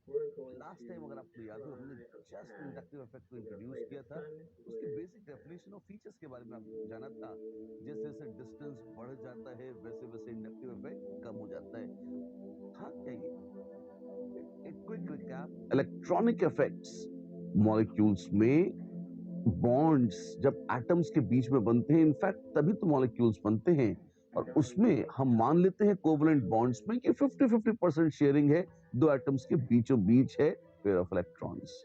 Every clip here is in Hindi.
लास्ट टाइम अगर आपको याद हो हमने जस्ट इंडक्टिव इफेक्ट को इंट्रोड्यूस किया था, उसकी बेसिक डेफिनेशन और फीचर्स के बारे में आपको जाना था। जैसे जैसे डिस्टेंस बढ़ जाता है वैसे वैसे इंडक्टिव इफेक्ट कम हो जाता है। था क्या ये? एक quick recap, electronic effects molecules में बॉन्ड्स जब एटम्स के बीच में बनते हैं, इनफैक्ट तभी तो मॉलिक्यूल्स बनते हैं, और उसमें हम मान लेते हैं कोवलेंट बॉन्ड्स में कि 50-50% शेयरिंग है, दो एटम्स के बीचों बीच है पेयर ऑफ इलेक्ट्रॉन्स।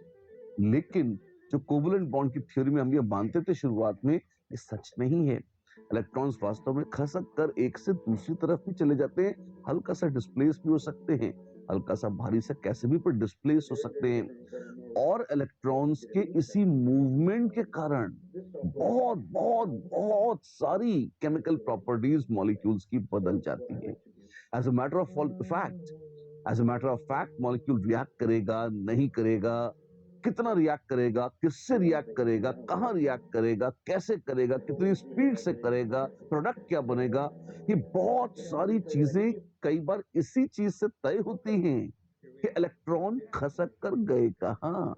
लेकिन जो कोवलेंट बॉन्ड की थ्योरी में हम ये मानते थे शुरुआत में, ये सच नहीं है। इलेक्ट्रॉन्स वास्तव में खसक कर एक से दूसरी तरफ भी चले जाते हैं, हल्का सा डिस्प्लेस भी हो सकते हैं, हल्का सा भारी सा कैसे भी पर डिस्प्लेस हो सकते हैं, और इलेक्ट्रॉन्स के इसी मूवमेंट के कारण बहुत बहुत बहुत सारी केमिकल प्रॉपर्टीज मॉलिक्यूल्स की बदल जाती है। As a matter of fact molecule react करेगा, नहीं करेगा, कितना रिएक्ट करेगा, किससे रिएक्ट करेगा, कहां रिएक्ट करेगा, कैसे करेगा, कितनी स्पीड से करेगा, प्रोडक्ट क्या बनेगा, ये बहुत सारी चीजें कई बार इसी चीज से तय होती हैं कि इलेक्ट्रॉन खसक कर गए कहां।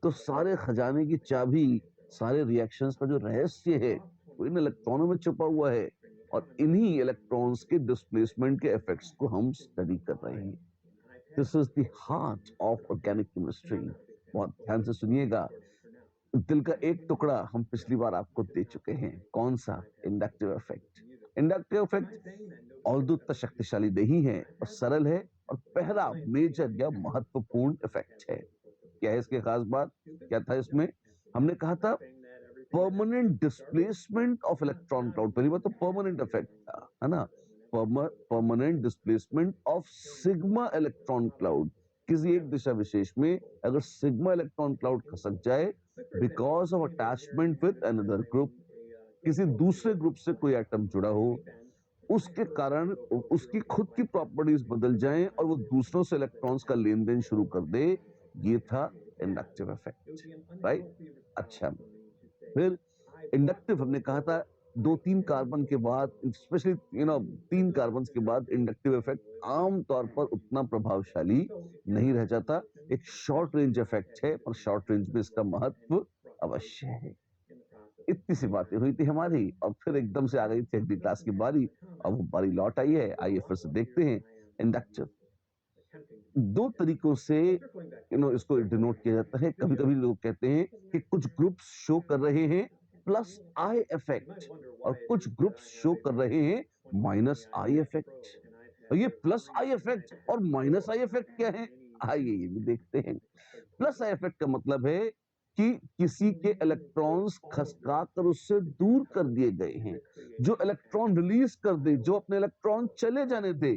तो सारे खजाने की चाबी, सारे रिएक्शंस का जो रहस्य है वो इन इलेक्ट्रॉनों में छुपा हुआ है, और इन्हीं इलेक्ट्रॉन्स के डिस्प्लेसमेंट के इफेक्ट्स को हम स्टडी कर रहे हैं। This is the heart of organic chemistry. बहुत ध्यान से सुनिएगा। दिल का एक टुकड़ा हम पिछली बार आपको दे चुके हैं, कौन सा? Inductive effect. Inductive effect although उतना शक्तिशाली नहीं है और सरल है, और पहला मेजर या महत्वपूर्ण इफेक्ट है। क्या है इसकी खास बात? क्या था इसमें? हमने कहा था permanent displacement of electron cloud. पहली बात तो परमानेंट इफेक्ट था, है ना? Permanent displacement of sigma electron cloud. किसी एक दिशा विशेष में अगर सिग्मा इलेक्ट्रॉन क्लाउड खसक जाए because of attachment with another group, किसी दूसरे ग्रुप से कोई एटम जुड़ा हो, उसके कारण उसकी खुद की प्रॉपर्टीज बदल जाएं और वो दूसरों से इलेक्ट्रॉन्स का लेन देन शुरू कर दे, ये था इंडक्टिव इफेक्ट, राइट? अच्छा, फिर इंडक्टिव हमने कहा था 2-3 कार्बन के बाद, स्पेशली 3 कार्बन के बाद इंडक्टिव इफेक्ट आमतौर पर उतना प्रभावशाली नहीं रह जाता। एक शॉर्ट रेंज इफेक्ट है, पर शॉर्ट रेंज में इसका महत्व अवश्य है। इतनी सी बातें हुई थी हमारी, और फिर एकदम से आ गई थी अगली क्लास की बारी। अब वो बारी लौट आई है, आइए फिर से देखते हैं। इंडक्टिव दो तरीकों से इसको डिनोट किया जाता है। कभी कभी लोग कहते हैं कि कुछ ग्रुप्स शो कर रहे हैं प्लस आई इफेक्ट, और कुछ ग्रुप्स शो कर रहे हैं माइनस आई इफेक्ट। और ये प्लस आई इफेक्ट और माइनस आई इफेक्ट क्या है, आइए ये भी देखते हैं। प्लस आई इफेक्ट का मतलब है कि किसी के इलेक्ट्रॉन्स खसका कर उससे दूर कर दिए गए हैं। जो इलेक्ट्रॉन रिलीज कर दे, जो अपने इलेक्ट्रॉन चले जाने दे,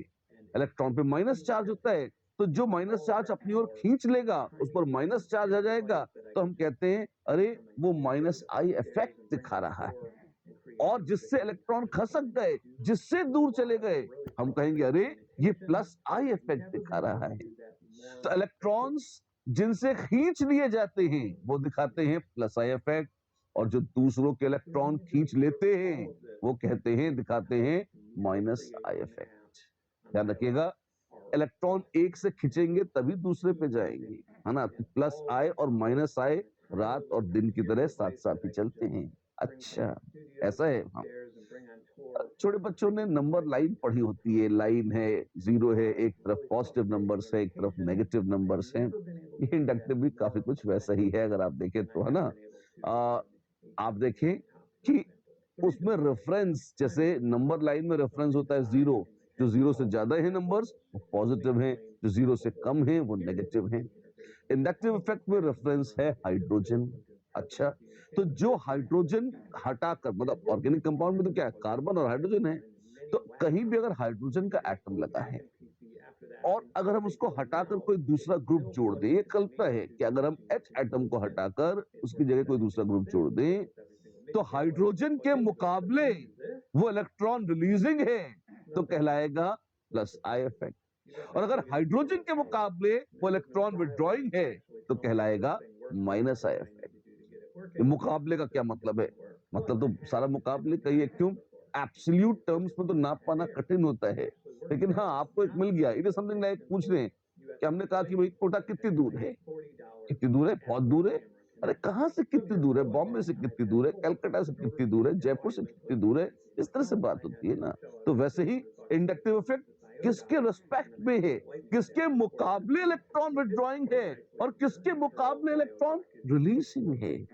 इलेक्ट्रॉन पे माइनस चार्ज होता है, तो जो माइनस चार्ज अपनी ओर खींच लेगा उस पर माइनस चार्ज आ जाएगा, तो हम कहते हैं अरे वो माइनस आई इफेक्ट दिखा रहा है। और जिससे इलेक्ट्रॉन खसक गए, जिससे दूर चले गए, हम कहेंगे अरे ये प्लस आई इफेक्ट दिखा रहा है। तो इलेक्ट्रॉन्स जिनसे खींच लिए जाते हैं वो दिखाते हैं प्लस आई इफेक्ट, और जो दूसरों के इलेक्ट्रॉन खींच लेते हैं वो कहते हैं, दिखाते हैं माइनस आई इफेक्ट। ध्यान रखिएगा, इलेक्ट्रॉन एक से खींचेंगे तभी दूसरे पे जाएंगे, है ना? तो प्लस आई और माइनस आई रात और दिन की तरह साथ साथ ही चलते हैं। अच्छा, ऐसा है। हाँ, छोटे बच्चों ने नंबर लाइन पढ़ी होती है। लाइन है, जीरो है, एक तरफ पॉजिटिव नंबर्स है, एक तरफ नेगेटिव नंबर्स हैं। ये इंडक्टिव भी काफी कुछ वैसा ही है अगर आप देखें तो, है ना? आप देखें कि उसमें रेफरेंस, जैसे नंबर लाइन में रेफरेंस होता है जीरो, जो जीरो से ज्यादा है नंबर्स वो पॉजिटिव हैं, जो जीरो से कम है वो नेगेटिव हैं। इंडक्टिव इफेक्ट में रेफरेंस है हाइड्रोजन। अच्छा, तो जो हाइड्रोजन हटाकर, मतलब ऑर्गेनिक कंपाउंड में तो क्या है, कार्बन और हाइड्रोजन है, तो कहीं भी अगर हाइड्रोजन का एटम लगा है और अगर हम उसको हटाकर कोई दूसरा ग्रुप जोड़ दें, ये कल्पना है कि अगर हम H एटम को हटाकर उसकी जगह कोई दूसरा ग्रुप जोड़ दें, तो हाइड्रोजन के मुकाबले वो इलेक्ट्रॉन रिलीजिंग है तो कहलाएगा प्लस आई इफेक्ट, और अगर हाइड्रोजन के मुकाबले वो इलेक्ट्रॉन विड्रॉइंग है तो कहलाएगा माइनस आई इफेक्ट। मुकाबले का क्या मतलब है? मतलब तो सारा मुकाबले का ही है, क्यों? एब्सोल्यूट टर्म्स में तो नाप पाना कठिन होता है, लेकिन हाँ आपको एक मिल गया। इट इज समथिंग लाइक पूछ रहे हैं कि हमने कहा कि भाई कोटा कितनी दूर है? कितनी दूर है? बहुत दूर है। अरे कहाँ से कितनी दूर है? बॉम्बे से कितनी दूर है? कलकत्ता से कितनी दूर है? जयपुर से कितनी दूर है? इस तरह से बात होती है ना। तो वैसे ही इंडक्टिव इफेक्ट किसके रिस्पेक्ट में है, किसके मुकाबले इलेक्ट्रॉन विथड्रॉइंग है और किसके मुकाबले इलेक्ट्रॉन रिलीजिंग है।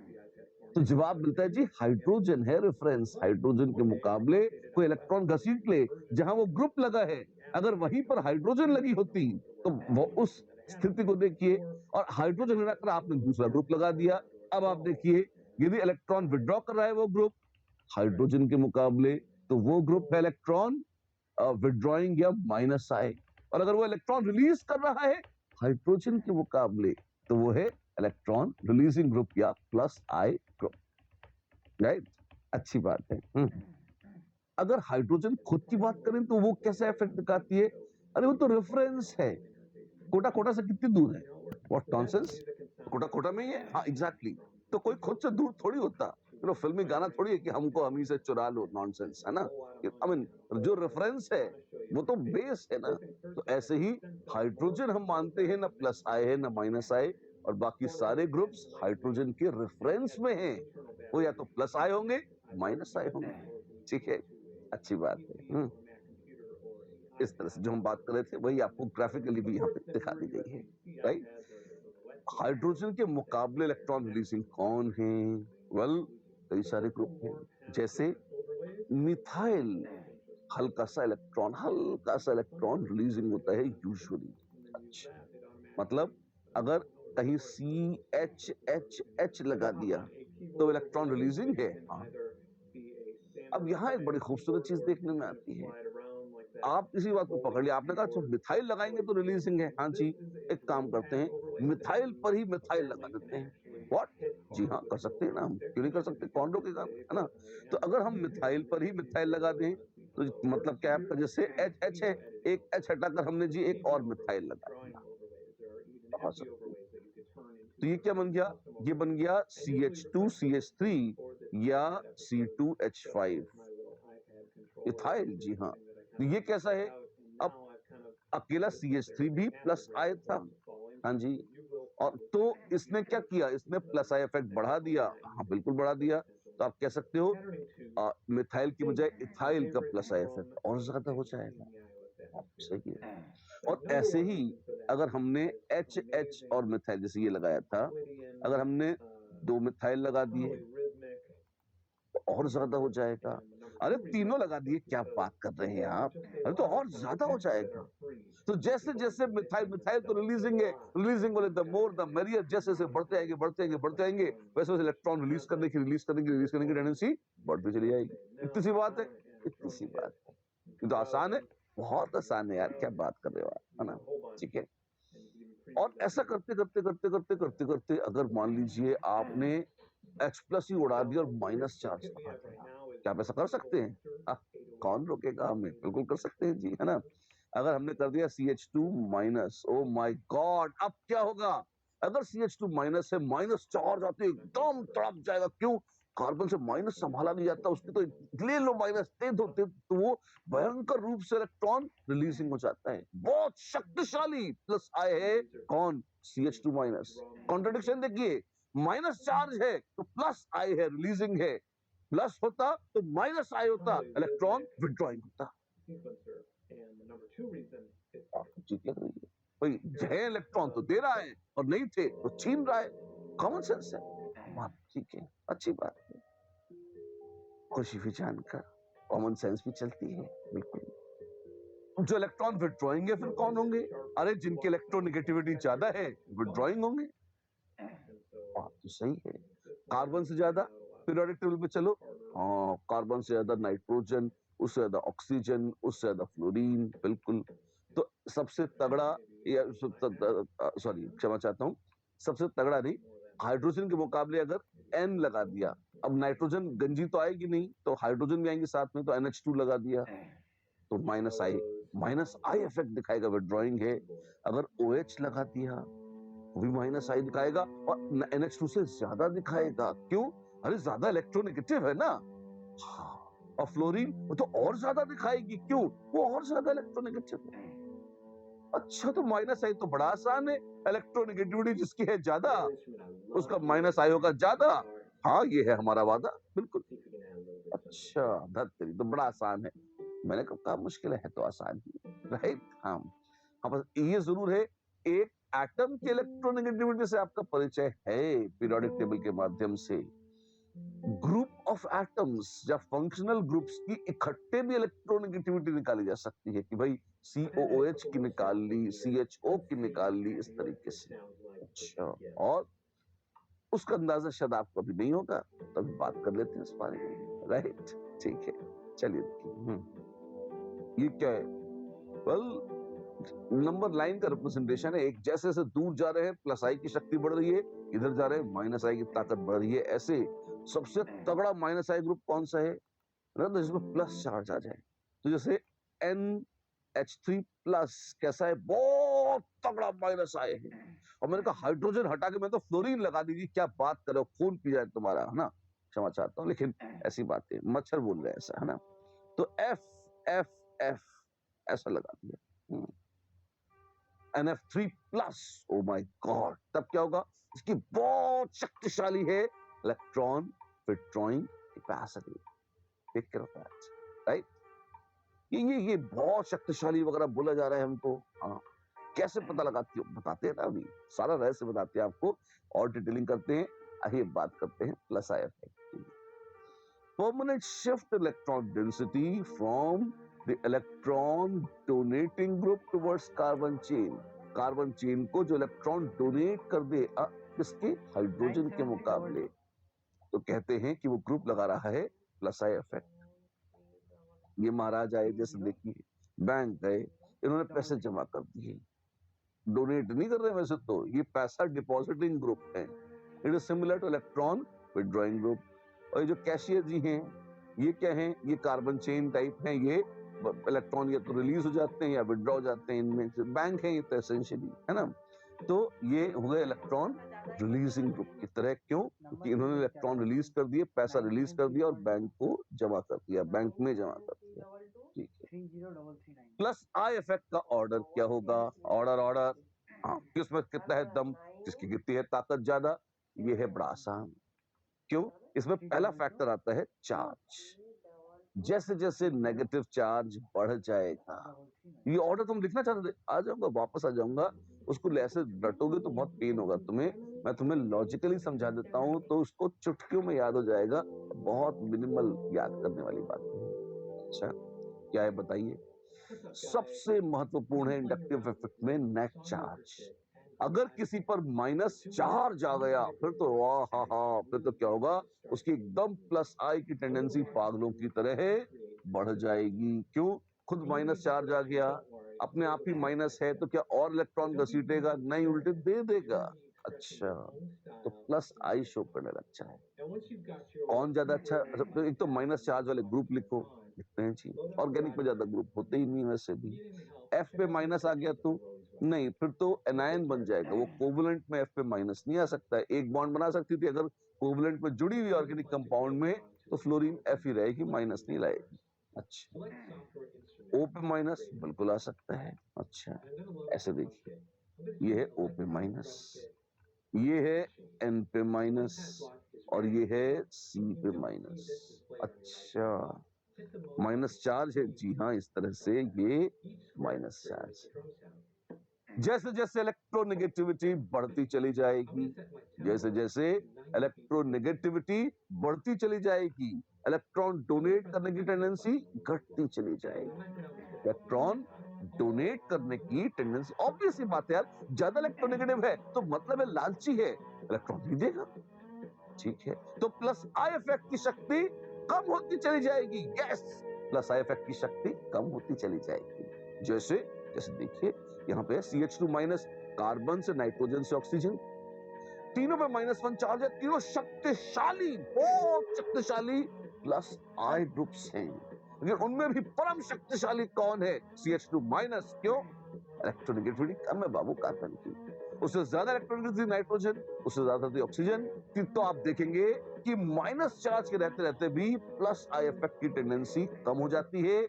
तो जवाब मिलता है जी हाइड्रोजन है रेफरेंस। हाइड्रोजन के मुकाबले कोई इलेक्ट्रॉन घसीट ले जहां वो ग्रुप लगा है, अगर वहीं पर हाइड्रोजन लगी होती तो वो उस स्थिति को देखिए, और हाइड्रोजन लगाकर आपने दूसरा ग्रुप लगा दिया। अब आप देखिए यदि इलेक्ट्रॉन विड्रॉ कर रहा है वो ग्रुप हाइड्रोजन के मुकाबले, तो वो ग्रुप है इलेक्ट्रॉन विड्रॉइंग या माइनस आई, और अगर वो इलेक्ट्रॉन रिलीज कर रहा है हाइड्रोजन के मुकाबले तो वो है इलेक्ट्रॉन रिलीजिंग ग्रुप या प्लस आई ग्रुप। राइट, अच्छी बात है। अगर हाइड्रोजन खुद की बात करें तो वो कैसा इफेक्ट दिखाती है? अरे वो तो रेफरेंस है। कोटा कोटा से कितनी दूर है? व्हाट नॉनसेंस, कोटा कोटा में ही है। हाँ एग्जैक्टली, तो कोई खुद से दूर थोड़ी होता। फिल्मी गाना थोड़ी है कि हमको हम ही से चुरा लो, नॉनसेंस है ना। आई मीन जो रेफरेंस है वो तो बेस है ना। तो ऐसे ही हाइड्रोजन हम मानते हैं ना प्लस आई है ना माइनस आई, और बाकी सारे ग्रुप्स हाइड्रोजन के रेफरेंस में हैं। वो या तो प्लस आई होंगे माइनस आई होंगे। ठीक है, अच्छी बात है। इस तरह से जो हम बात कर रहे थे वही आपको ग्राफिकली भी यहाँ पे दिखा दी गई है। राइट, हाइड्रोजन के मुकाबले इलेक्ट्रॉन रिलीजिंग कौन है? वेल, कई सारे ग्रुप हैं, जैसे मिथाइल हल्का सा इलेक्ट्रॉन रिलीजिंग होता है यूजुअली। अच्छा, मतलब अगर कहीं CH लगा दिया तो इलेक्ट्रॉन रिलीजिंग है। हाँ। अब यहाँ एक बड़ी खूबसूरत चीज देखने में आती है। आप इसी बात को पकड़ लिया, आपने कहा अच्छा मिथाइल लगाएंगे तो रिलीजिंग है। हाँ जी, एक काम करते हैं मिथाइल पर ही मिथाइल लगा देते हैं। व्हाट? जी हाँ, कर सकते हैं ना, हम क्यों नहीं कर सकते, कौन रोकेगा, है ना। तो अगर हम मिथाइल पर ही मिथाइल लगा दें तो मतलब क्या है आपका, जैसे H है, एक H हटाकर हमने जी एक और मिथाइल लगा दिया, लगा सकते हैं। तो ये क्या बन गया? ये बन गया CH2CH3 या C2H5 इथाइल। जी हाँ, तो ये कैसा है? अब अकेला CH3 भी प्लस आई था। हाँ जी, और तो इसने क्या किया, इसने प्लस आई इफेक्ट बढ़ा दिया। हाँ बिल्कुल बढ़ा दिया। तो आप कह सकते हो मिथाइल की बजाय इथाइल का प्लस आई इफेक्ट और ज्यादा हो जाएगा। सही है। और ऐसे ही अगर हमने HH और मिथाइल जैसे ये लगाया था, अगर हमने 2 मिथाइल लगा दिए तो और ज्यादा हो जाएगा। अरे तीनों लगा दिए, क्या बात कर रहे हैं आप, अरे तो और ज्यादा हो जाएगा। तो जैसे जैसे मिथाइल मिथाइल तो रिलीजिंग है, रिलीजिंग वाले द मोर द मेरियर, जैसे जैसे बढ़ते आएंगे बढ़ते आएंगे बढ़ते आएंगे, वैसे वैसे इलेक्ट्रॉन रिलीज करने की टेंडेंसी बढ़ती चली जाएगी। इतनी सी बात है, इतनी सी बात है। ये तो आसान है, बहुत आसान है यार, क्या बात कर रहे हो आप, है ना। ठीक है, और ऐसा करते करते करते करते करते करते अगर मान लीजिए आपने H प्लस ही उड़ा दिया और माइनस चार्ज लगा दिया, क्या आप ऐसा कर सकते हैं? कौन रोकेगा हमें, बिल्कुल कर सकते हैं जी, है ना। अगर हमने कर दिया CH2 minus, oh my God, अब क्या होगा? अगर CH2 माइनस है, माइनस चार्ज आते एकदम तड़प जाएगा। क्यों? कार्बन से माइनस संभाला नहीं जाता, उसकी तो ले लो माइनस, दे दो तो वो भयंकर रूप से इलेक्ट्रॉन रिलीजिंग हो जाता है। बहुत शक्तिशाली प्लस आए है कौन? CH2 minus. कॉन्ट्रडिक्शन देखिए, माइनस चार्ज है तो प्लस आई है, रिलीजिंग है। प्लस होता तो माइनस आई होता, इलेक्ट्रॉन विड्रॉइंग होता। आपको ठीक लग रही है? भाई है इलेक्ट्रॉन तो दे रहा है, और नहीं थे तो छीन रहा है। कॉमन सेंस है। बात ठीक है, अच्छी बात है, खुशी भी जानकर कॉमन सेंस भी चलती है। बिल्कुल, जो इलेक्ट्रॉन विड्रॉइंग है फिर कौन होंगे? अरे जिनकी इलेक्ट्रोनेगेटिविटी ज्यादा है विड्रॉइंग होंगे। बात तो सही है। कार्बन से ज्यादा पीरियोडिक टेबल पे चलो, हाँ कार्बन से ज्यादा नाइट्रोजन, उससे ज्यादा ऑक्सीजन, उससे ज्यादा फ्लोरीन। बिल्कुल, तो सबसे तगड़ा, या सॉरी क्षमा चाहता हूँ, सबसे तगड़ा नहीं, हाइड्रोजन के मुकाबले अगर N लगा दिया, अब नाइट्रोजन गंजी तो आएगी नहीं, तो हाइड्रोजन भी आएंगे साथ में, तो NH2 लगा दिया तो माइनस आई इफेक्ट दिखाएगा, विड्रॉइंग है। अगर OH लगा दिया वो भी माइनस आई दिखाएगा, और NH2 से ज्यादा दिखाएगा। क्यों? अरे ज्यादा इलेक्ट्रोनेगेटिव है ना। हाँ, और फ्लोरीन वो तो और ज्यादा दिखाएगी। क्यों? वो और ज्यादा इलेक्ट्रोनेगेटिव है। अच्छा, तो माइनस आई तो बड़ा आसान है, इलेक्ट्रोनेगेटिविटी जिसकी है ज्यादा उसका माइनस आई होगा ज्यादा। हाँ, ये है हमारा वादा, बिल्कुल। अच्छा, धत तेरी, तो बड़ा आसान है। मैंने कहा मुश्किल है तो आसान ही, राइट? हाँ। हाँ, बस ये जरूर है, एक एटम की इलेक्ट्रोनेगेटिविटी से आपका परिचय है पीरियोडिक टेबल के माध्यम से। ग्रुप ऑफ एटम्स या फंक्शनल ग्रुप्स की इकट्ठे भी इलेक्ट्रोनेगेटिविटी निकाली जा सकती है कि भाई COOH की निकाल ली, CHO की निकाल ली, इस तरीके से। अच्छा, और उसका अंदाजा शायद आपको अभी नहीं होगा, तो अभी बात कर लेते हैं इस बारे में, राइट? ठीक है, चलिए देखिए। ये क्या है? वेल, नंबर लाइन का रिप्रेजेंटेशन है। एक जैसे जैसे दूर जा रहे हैं प्लस आई की शक्ति बढ़ रही है, इधर जा रहे हैं माइनस आई की ताकत बढ़ रही है। ऐसे सबसे तगड़ा माइनस आई ग्रुप कौन सा है ना, तो जिसमें प्लस चार्ज आ जाए। तो जैसे NH3 प्लस कैसा है, बहुत तगड़ा माइनस आई है। और मैंने कहा हाइड्रोजन हटा के मैं तो फ्लोरीन लगा दीजिए, क्या बात करो, खून पी जाए तुम्हारा, है ना? क्षमा चाहता हूँ, लेकिन ऐसी बात है, मच्छर बोल रहे हैं ऐसा, है ना? तो F ऐसा लगा दिया। NF3 plus, oh my God, तब क्या होगा? इसकी बहुत शक्तिशाली है electron withdrawing capacity. Take care of that, right? ये बहुत शक्तिशाली वगैरह बोला जा रहा है हमको। हाँ, कैसे पता लगाती हो, बताते हैं ना, अभी सारा रहस्य बताते हैं आपको और डिटेलिंग करते हैं। आइए बात करते हैं प्लस आई इफेक्ट की। Permanent shift electron density from the electron donating group towards carbon chain. Carbon chain को जो इलेक्ट्रॉन डोनेट कर दे किसके, हाइड्रोजन के मुकाबले, तो कहते हैं कि वो ग्रुप लगा रहा है प्लस आई इफेक्ट। ये महाराज आए, जैसे देखिए बैंक गए, इन्होंने पैसे जमा कर दिए, डोनेट नहीं कर रहे वैसे तो, ये पैसा डिपॉजिटिंग ग्रुप है। It is similar two electron withdrawing group. और ये जो कैशियर जी हैं, ये क्या हैं? ये कार्बन चेन टाइप हैं। ये इलेक्ट्रॉन या तो रिलीज हो जाते हैं या विड्रॉ हो जाते हैं, इनमें से बैंक है ये तो एसेंशियली, है ना? तो ये हुए इलेक्ट्रॉन रिलीजिंग ग्रुप की तरह। क्यों? क्योंकि इन्होंने इलेक्ट्रॉन रिलीज कर दिए, पैसा रिलीज कर दिया और बैंक को जमा कर दिया, बैंक में जमा कर दिया। ठीक है, प्लस आई इफेक्ट का ऑर्डर क्या होगा? ऑर्डर हाँ, किसमें कितना है दम, किसकी कितनी है ताकत ज्यादा, ये है बड़ा आसान। क्यों? इसमें पहला फैक्टर आता है चार्ज। जैसे जैसे नेगेटिव चार्ज बढ़ जाएगा, ये ऑर्डर तुम लिखना चाहते थे, आ जाऊंगा, वापस आ जाऊंगा, उसको ऐसे रटोगे तो बहुत पेन होगा तुम्हें। मैं तुम्हें लॉजिकली समझा देता हूं तो उसको चुटकियों में याद हो जाएगा, बहुत मिनिमल याद करने वाली बात है। अच्छा, क्या है बताइए? सबसे महत्वपूर्ण है इंडक्टिव इफेक्ट में नेट चार्ज। अगर किसी पर माइनस चार्ज आ गया, फिर तो वाह हा हा, फिर तो क्या होगा? उसकी एकदम प्लस आई की टेंडेंसी पागलों की तरह है, बढ़ जाएगी। क्यों? खुद माइनस चार्ज आ गया, अपने आप ही माइनस है, तो क्या और इलेक्ट्रॉन घसीटेगा? नहीं, उल्टे दे देगा। अच्छा, तो प्लस आई शो करने लगता है। कौन ज्यादा अच्छा? तो एक तो माइनस चार्ज वाले ग्रुप लिखो, लिखते हैं जी, ऑर्गेनिक में ज्यादा ग्रुप होते ही नहीं वैसे भी। एफ पे माइनस आ गया तो नहीं, फिर तो एनायन बन जाएगा, वो कोवलेंट में एफ पे माइनस नहीं आ सकता है। एक बॉन्ड बना सकती थी अगर कोवलेंट में जुड़ी हुई ऑर्गेनिक कंपाउंड में, तो फ्लोरीन एफ ही रहेगी, माइनस नहीं लाएगी। अच्छा, ओ पे माइनस बिल्कुल आ सकता है। अच्छा, ऐसे देखिए, ये है ओ पे माइनस, ये है एन पे माइनस, और ये है सी पे माइनस। अच्छा, माइनस चार्ज है, जी हाँ, इस तरह से ये माइनस चार्ज। जैसे जैसे इलेक्ट्रोनेगेटिविटी बढ़ती चली जाएगी, जैसे जैसे इलेक्ट्रोनेगेटिविटी बढ़ती चली जाएगी, इलेक्ट्रॉन डोनेट करने की टेंडेंसी घटती चली जाएगी। इलेक्ट्रॉन डोनेट करने की टेंडेंसी, ऑब्वियस सी बात है यार, ज्यादा इलेक्ट्रोनेगेटिव है तो मतलब है लालची है, इलेक्ट्रॉन नहीं देगा। ठीक है, तो प्लस आई इफेक्ट की शक्ति कम होती चली जाएगी। यस, प्लस आई इफेक्ट की शक्ति कम होती चली जाएगी। जैसे जैसे देखिए, यहाँ पे CH2 माइनस, कार्बन से नाइट्रोजन से ऑक्सीजन, तीनों में -1 चार्ज है, तीनों शक्तिशाली, बहुत शक्तिशाली प्लस आई ग्रुप्स हैं। लेकिन उनमें भी परम शक्तिशाली कौन है? CH2 minus. क्यों? इलेक्ट्रोनेगेटिविटी कम है बाबू कार्बन की, उससे ज्यादा इलेक्ट्रोनेगेटिविटी नाइट्रोजन, उससे ज्यादा थी ऑक्सीजन की। तो आप देखेंगे कि माइनस चार्ज के रहते रहते भी प्लस आई इफेक्ट की टेंडेंसी कम हो जाती है।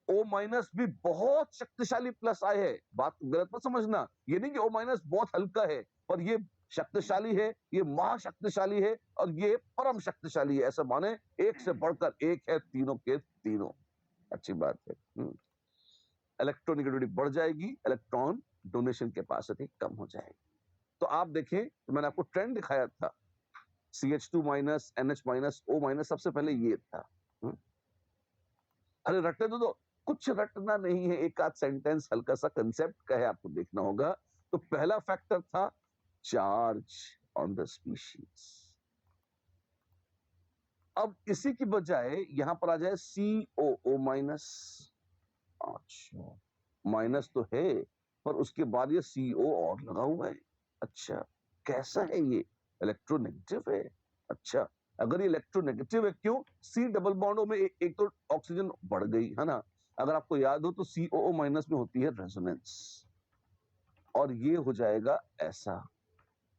O माइनस भी बहुत शक्तिशाली प्लस आय है। बात गलत मत समझना, ये नहीं कि O माइनस बहुत हल्का है, पर ये शक्तिशाली है, ये महाशक्तिशाली है और ये परम शक्तिशाली है। ऐसा माने एक से बढ़कर एक है, तीनों के तीनों। अच्छी बात है। इलेक्ट्रोनेगेटिविटी बढ़ जाएगी, इलेक्ट्रॉन डोनेशन कैपेसिटी कम हो जाएगी। तो आप देखें, तो मैंने आपको ट्रेंड दिखाया था, CH2 minus, NH minus, O minus, सबसे पहले ये था। अरे रटने दो, कुछ रटना नहीं है, एक आध सेंटेंस हल्का सा कंसेप्ट का है, आपको देखना होगा। तो पहला फैक्टर था चार्ज ऑन द स्पीशीज। अब इसी की बजाय यहां पर आ जाए COO माइनस। अच्छा, माइनस तो है, पर उसके बाद ये CO और लगा हुआ है। अच्छा, कैसा है ये? इलेक्ट्रोनेगेटिव है। अच्छा, अगर ये इलेक्ट्रोनेगेटिव है, क्यों? C डबल बॉन्ड में एक तो ऑक्सीजन बढ़ गई है ना। अगर आपको याद हो तो COO माइनस में होती है रेजोनेंस, और ये हो जाएगा ऐसा।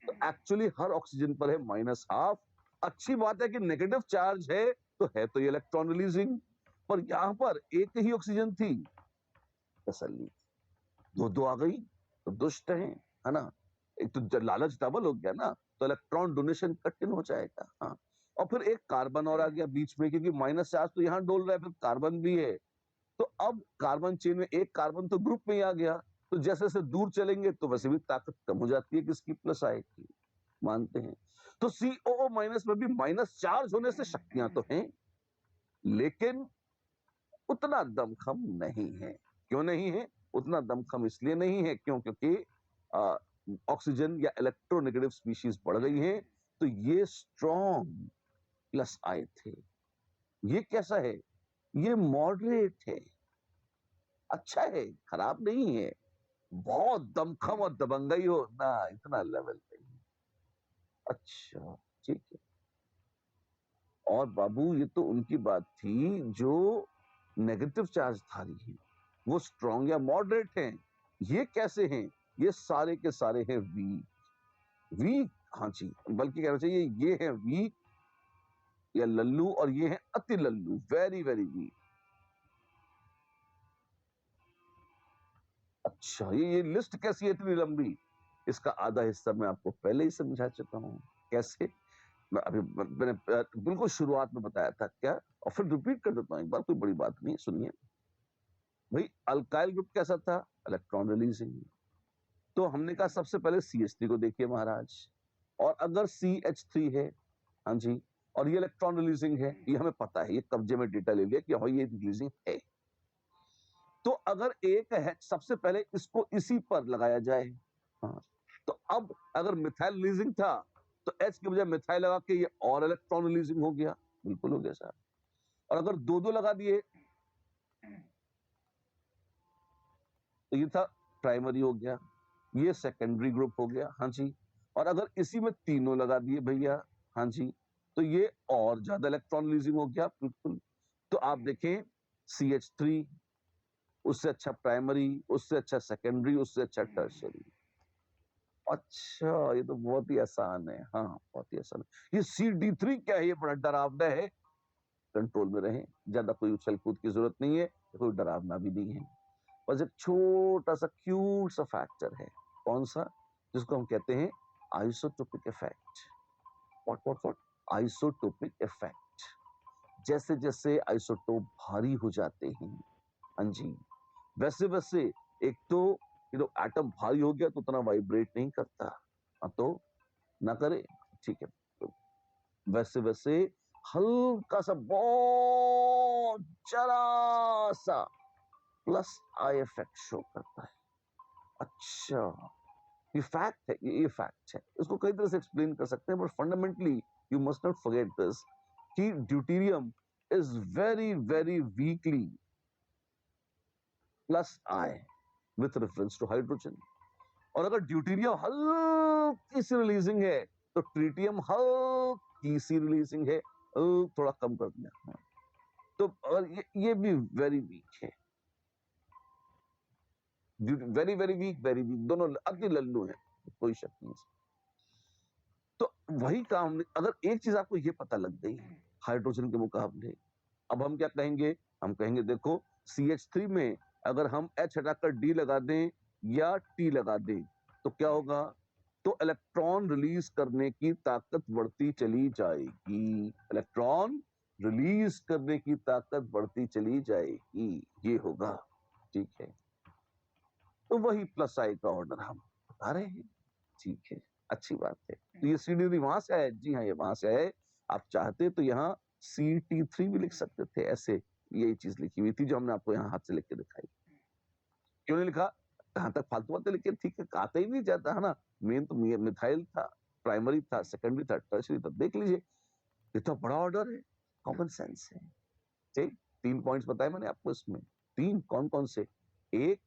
तो एक्चुअली हर ऑक्सीजन पर है -12। अच्छी बात है कि नेगेटिव चार्ज है तो ये इलेक्ट्रॉन रिलीजिंग, पर यहां पर एक ही ऑक्सीजन थी, तसल्ली। दो आ गई तो दुष्ट है ना। एक तो लालच डबल हो गया ना, तो इलेक्ट्रॉन डोनेशन कठिन हो जाएगा। हाँ, और फिर एक कार्बन और आ गया बीच में, क्योंकि माइनस चार्ज तो यहाँ डोल रहा है, फिर कार्बन भी है। तो अब कार्बन चेन में एक कार्बन तो ग्रुप में ही आ गया, तो जैसे जैसे दूर चलेंगे तो वैसे भी ताकत कम हो जाती है, किसकी? प्लस आएगी, मानते हैं। तो COO माइनस में भी माइनस चार्ज होने से शक्तियां तो हैं, लेकिन उतना दमखम नहीं है। क्यों नहीं है? उतना दमखम इसलिए नहीं है क्योंकि ऑक्सीजन या इलेक्ट्रोनेगेटिव स्पीशीज बढ़ गई हैं, तो ये स्ट्रॉन्ग प्लस आए थे। ये कैसा है? ये मॉडरेट है, अच्छा है, खराब नहीं है। बहुत दमखम और दबंगई हो ना, इतना लेवल नहीं। अच्छा, ठीक है। और बाबू, ये तो उनकी बात थी जो नेगेटिव चार्ज धारी है, वो स्ट्रॉन्ग या मॉडरेट हैं। ये कैसे हैं? ये सारे के सारे हैं वीक। वीक, हाँ जी, बल्कि कहना चाहिए ये है वीक या लल्लू, और ये है अति लल्लू, वेरी वेरी वीक। अच्छा, ये लिस्ट कैसी है इतनी लंबी? इसका आधा हिस्सा मैं आपको पहले ही समझा चुका हूं। कैसे? मैंने बिल्कुल शुरुआत में बताया था क्या, और फिर रिपीट कर देता हूं एक बार, कोई बड़ी बात नहीं, सुनिए भाई। अल्काइल ग्रुप कैसा था? Electron releasing. तो हमने कहा सबसे पहले CH3 को देखिए महाराज, और अगर CH3 है, हाँ जी, और ये इलेक्ट्रॉन रिलीजिंग है, ये हमें पता है, ये कब्जे में डेटा ले लिया कि हाँ ये रिलीजिंग है। तो अगर एक है, सबसे पहले इसको इसी पर लगाया जाए। हाँ, तो अब अगर मिथाइल रिलीजिंग था तो H की बजाय मिथाइल लगा के ये और इलेक्ट्रॉन रिलीजिंग हो गया। बिल्कुल हो गया सर। और अगर दो दो लगा दिए तो ये था प्राइमरी हो गया, ये सेकेंडरी ग्रुप हो गया, हाँ जी। और अगर इसी में तीनों लगा दिए भैया, हाँ जी, तो ये और ज्यादा इलेक्ट्रॉन रिलीजिंग हो गया। बिल्कुल। तो आप देखें CH3, उससे अच्छा प्राइमरी, उससे अच्छा सेकेंडरी, उससे अच्छा टर्शियरी। अच्छा, ये तो बहुत ही आसान है। हाँ, बहुत ही आसान है। ये CD3 क्या है? ये बड़ा डरावना है। कंट्रोल में रहें, ज्यादा कोई उछल कूद की जरूरत नहीं है, कोई डरावना भी नहीं है। बस एक छोटा सा क्यूट सा फैक्टर है। कौन सा? जिसको हम कहते हैं isotopic effect. What? Isotopic effect. जैसे जैसे आइसोटोप भारी हो जाते हैं, हाँ जी, वैसे वैसे, एक तो एटम भारी हो गया तो उतना वाइब्रेट नहीं करता, हाँ, तो ना करे, ठीक है। तो वैसे वैसे हल्का सा, बहुत जरा सा प्लस आई इफेक्ट शो करता है। अच्छा, ये फैक्ट है, ये फैक्ट है। इसको कई तरह से एक्सप्लेन कर सकते हैं, but fundamentally you must not forget this कि deuterium is very very weakly plus I with reference to hydrogen. और अगर ड्यूटेरियम हल्की सी रिलीजिंग है तो ट्रिटियम हल्की सी रिलीजिंग है, थोड़ा कम कर दिया। तो और ये भी वेरी वीक है, very very weak, very weak, दोनों अति लल्लू हैं, कोई शक नहीं। तो वही काम, अगर एक चीज आपको ये पता लग गई हाइड्रोजन के मुकाबले, अब हम क्या कहेंगे? हम कहेंगे देखो CH3 में अगर हम H हटाकर D लगा दें या T लगा दें तो क्या होगा? तो इलेक्ट्रॉन रिलीज करने की ताकत बढ़ती चली जाएगी। इलेक्ट्रॉन रिलीज करने की ताकत बढ़ती चली जाएगी, ये होगा। ठीक है, तो वही प्लस आई का ऑर्डर हम बता रहे हैं। ठीक है, अच्छी बात है। तो ये CD3 वहां से आया? जी हाँ, ये वहां से आया। आप चाहते तो यहाँ CT3 भी लिख सकते थे, ऐसे यही चीज लिखी हुई थी जो हमने आपको यहाँ हाथ से लिख के दिखाई। क्यों नहीं लिखा? कहां तक फालतू बातें लिखे? ठीक है, आता ही नहीं जाता है ना। मेन तो मिथाइल था, प्राइमरी था, सेकेंडरी था, टर्शरी था। देख लीजिए, ये तो बड़ा ऑर्डर है, कॉमन सेंस है। ठीक, 3 पॉइंट्स बताए मैंने आपको इसमें। 3 कौन कौन से? एक,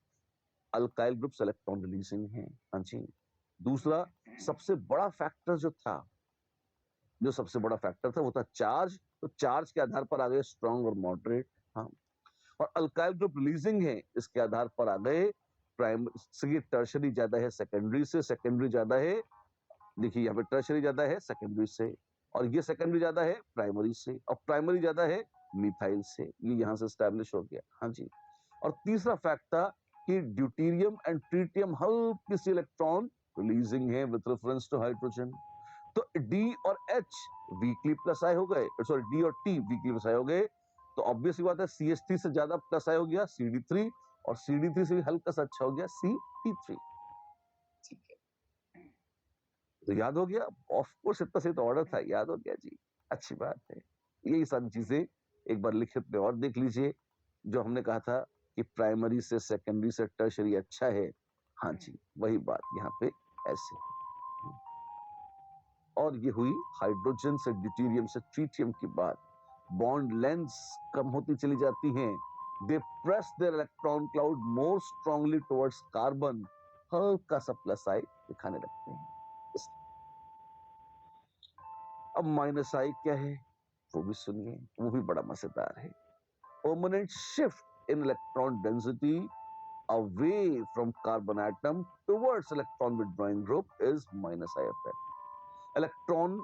अल्काइल ग्रुप्स इलेक्ट्रॉन रिलीजिंग है, हाँ जी। दूसरा, सबसे बड़ा फैक्टर जो सबसे बड़ा फैक्टर था वो था चार्ज। तो चार्ज के आधार पर आ गए स्ट्रॉन्ग और मॉडरेट। हाँ, और अल्काइल ग्रुप रिलीजिंग है, इसके आधार पर आ गए प्राइमरी से टर्शरी ज्यादा है सेकेंडरी से, सेकेंडरी ज्यादा है, देखिए यहाँ पे टर्शरी ज्यादा है सेकेंडरी से, और ये सेकेंडरी ज्यादा है प्राइमरी से, और प्राइमरी ज्यादा है मिथाइल से। ये यहाँ से स्टैब्लिश हो गया, हाँ जी। और तीसरा फैक्ट था कि ड्यूटेरियम एंड ट्रिटियम हल्की सी इलेक्ट्रॉन रिलीजिंग है विद रेफरेंस टू हाइड्रोजन। तो डी और एच वीकली प्लस आई हो गए, सॉरी डी और टी वीकली प्लस आई हो गए। तो ऑब्वियस बात है CH3 से ज्यादा प्लस आई हो गया CD3, और CD3 से भी हल्का सा अच्छा हो गया CT3। ठीक है, तो याद हो गया। ऑफ कोर्स इतना सही तो ऑर्डर था, याद हो गया जी, अच्छी बात है। यही सारी चीजें एक बार लिखित में और देख लीजिए। जो हमने कहा था कि प्राइमरी से सेकेंडरी से टर्शरी अच्छा है, हाँ जी, वही बात यहाँ पे ऐसे है। और ये हुई हाइड्रोजन से ड्यूटेरियम से ट्रिटियम की बात। बॉन्ड लेंथ्स कम होती चली जाती हैं। They press their electron cloud more strongly towards carbon, हल्का सा प्लस आई दिखाने लगते हैं। अब माइनस आई क्या है वो भी सुनिए, वो भी बड़ा मजेदार है। Permanent shift in electron density away from carbon atom towards electron withdrawing group is minus I effect. Electron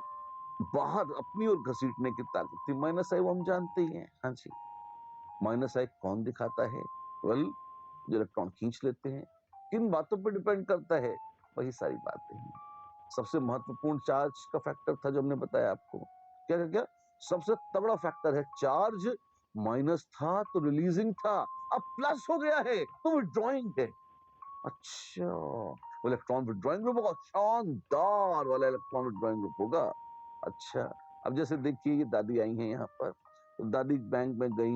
बाहर अपनी ओर घसीटने की ताकत थी माइनस आई, वो हम जानते ही हैं, हाँ जी। माइनस आई कौन दिखाता है? वेल, जो इलेक्ट्रॉन खींच लेते हैं। किन बातों पर डिपेंड करता है? वही सारी बातें हैं। सबसे महत्वपूर्ण चार्ज का फैक्टर था जो हमने बताया आपको। क्या क्या क्या? सबसे तगड़ा फैक्टर है चार्ज। माइनस था तो रिलीजिंग था, अब प्लस हो गया है तो विड्रॉइंग है। अच्छा, वो इलेक्ट्रॉन विड्रॉइंग ग्रुप होगा, शानदार वाला इलेक्ट्रॉन विड्रॉइंग ग्रुप होगा। अच्छा, अब जैसे देखिए ये दादी आई हैं यहाँ पर, तो दादी बैंक में गई,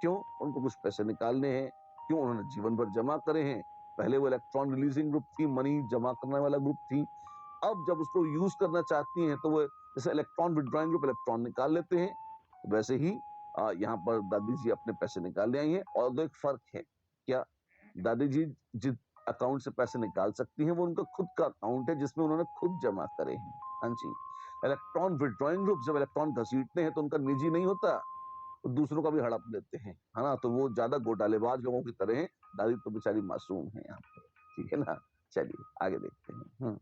क्यों? उनको कुछ पैसे निकालने हैं। क्यों? उन्होंने जीवन भर जमा करे हैं। पहले वो इलेक्ट्रॉन रिलीजिंग ग्रुप थी, मनी जमा करने वाला ग्रुप थी। अब जब उसको यूज करना चाहती हैं तो वो जैसे इलेक्ट्रॉन विड्रॉइंग ग्रुप इलेक्ट्रॉन निकाल लेते हैं, वैसे ही यहाँ पर दादी जी अपने पैसे निकाल ले आई हैं। और दो एक फर्क है, क्या? दादी जी जिस अकाउंट से पैसे निकाल सकती हैं वो उनका खुद का अकाउंट है जिसमें उन्होंने खुद जमा करे हैं, हाँ जी। इलेक्ट्रॉन विड्रॉइंग ग्रुप जब इलेक्ट्रॉन घसीटते हैं तो उनका निजी नहीं होता, तो दूसरों का भी हड़प लेते हैं, है ना। तो वो ज्यादा घोटालेबाज लोगों की तरह हैं। दादी तो बेचारी मासूम है यहाँ पे, ठीक है ना। चलिए आगे देखते हैं।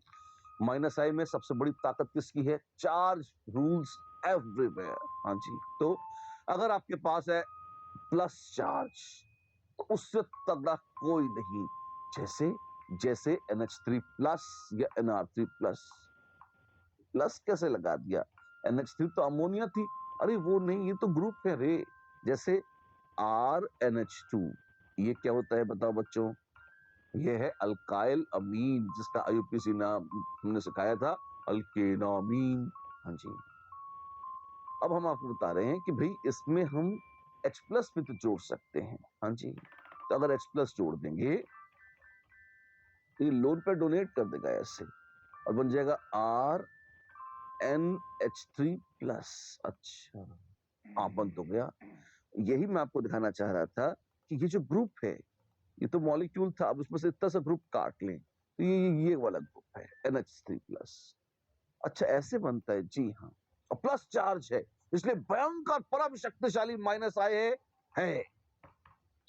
माइनस आई में सबसे बड़ी ताकत किसकी है? चार्ज रूल्स एवरीवेयर, हाँ जी। तो अगर आपके पास है प्लस चार्ज तो उससे तगड़ा कोई नहीं। जैसे जैसे NH3 प्लस या NR3 प्लस। प्लस कैसे लगा दिया? NH3 तो अमोनिया थी। अरे वो नहीं, ये तो ग्रुप है रे। जैसे RNH2, ये क्या होता है बताओ बच्चों? ये है अल्काइल अमीन, जिसका IUPAC नाम हमने सिखाया था, अल्केनामीन, हाँ जी। अब हम आपको बता रहे हैं कि भाई इसमें हम H प्लस भी तो जोड़ सकते हैं, हाँ जी। तो अगर H प्लस जोड़ देंगे तो ये लोन पे डोनेट कर देगा ऐसे, और बन जाएगा RNH3 प्लस। अच्छा, बन तो गया। यही मैं आपको दिखाना चाह रहा था कि ये जो ग्रुप है, ये तो मॉलिक्यूल था, अब उसमें से इतना सा ग्रुप काट लें तो ये वाला ग्रुप है NH3 प्लस। अच्छा, ऐसे बनता है, जी हाँ। और प्लस चार्ज है, इसलिए भयंकर परम शक्तिशाली माइनस आए है।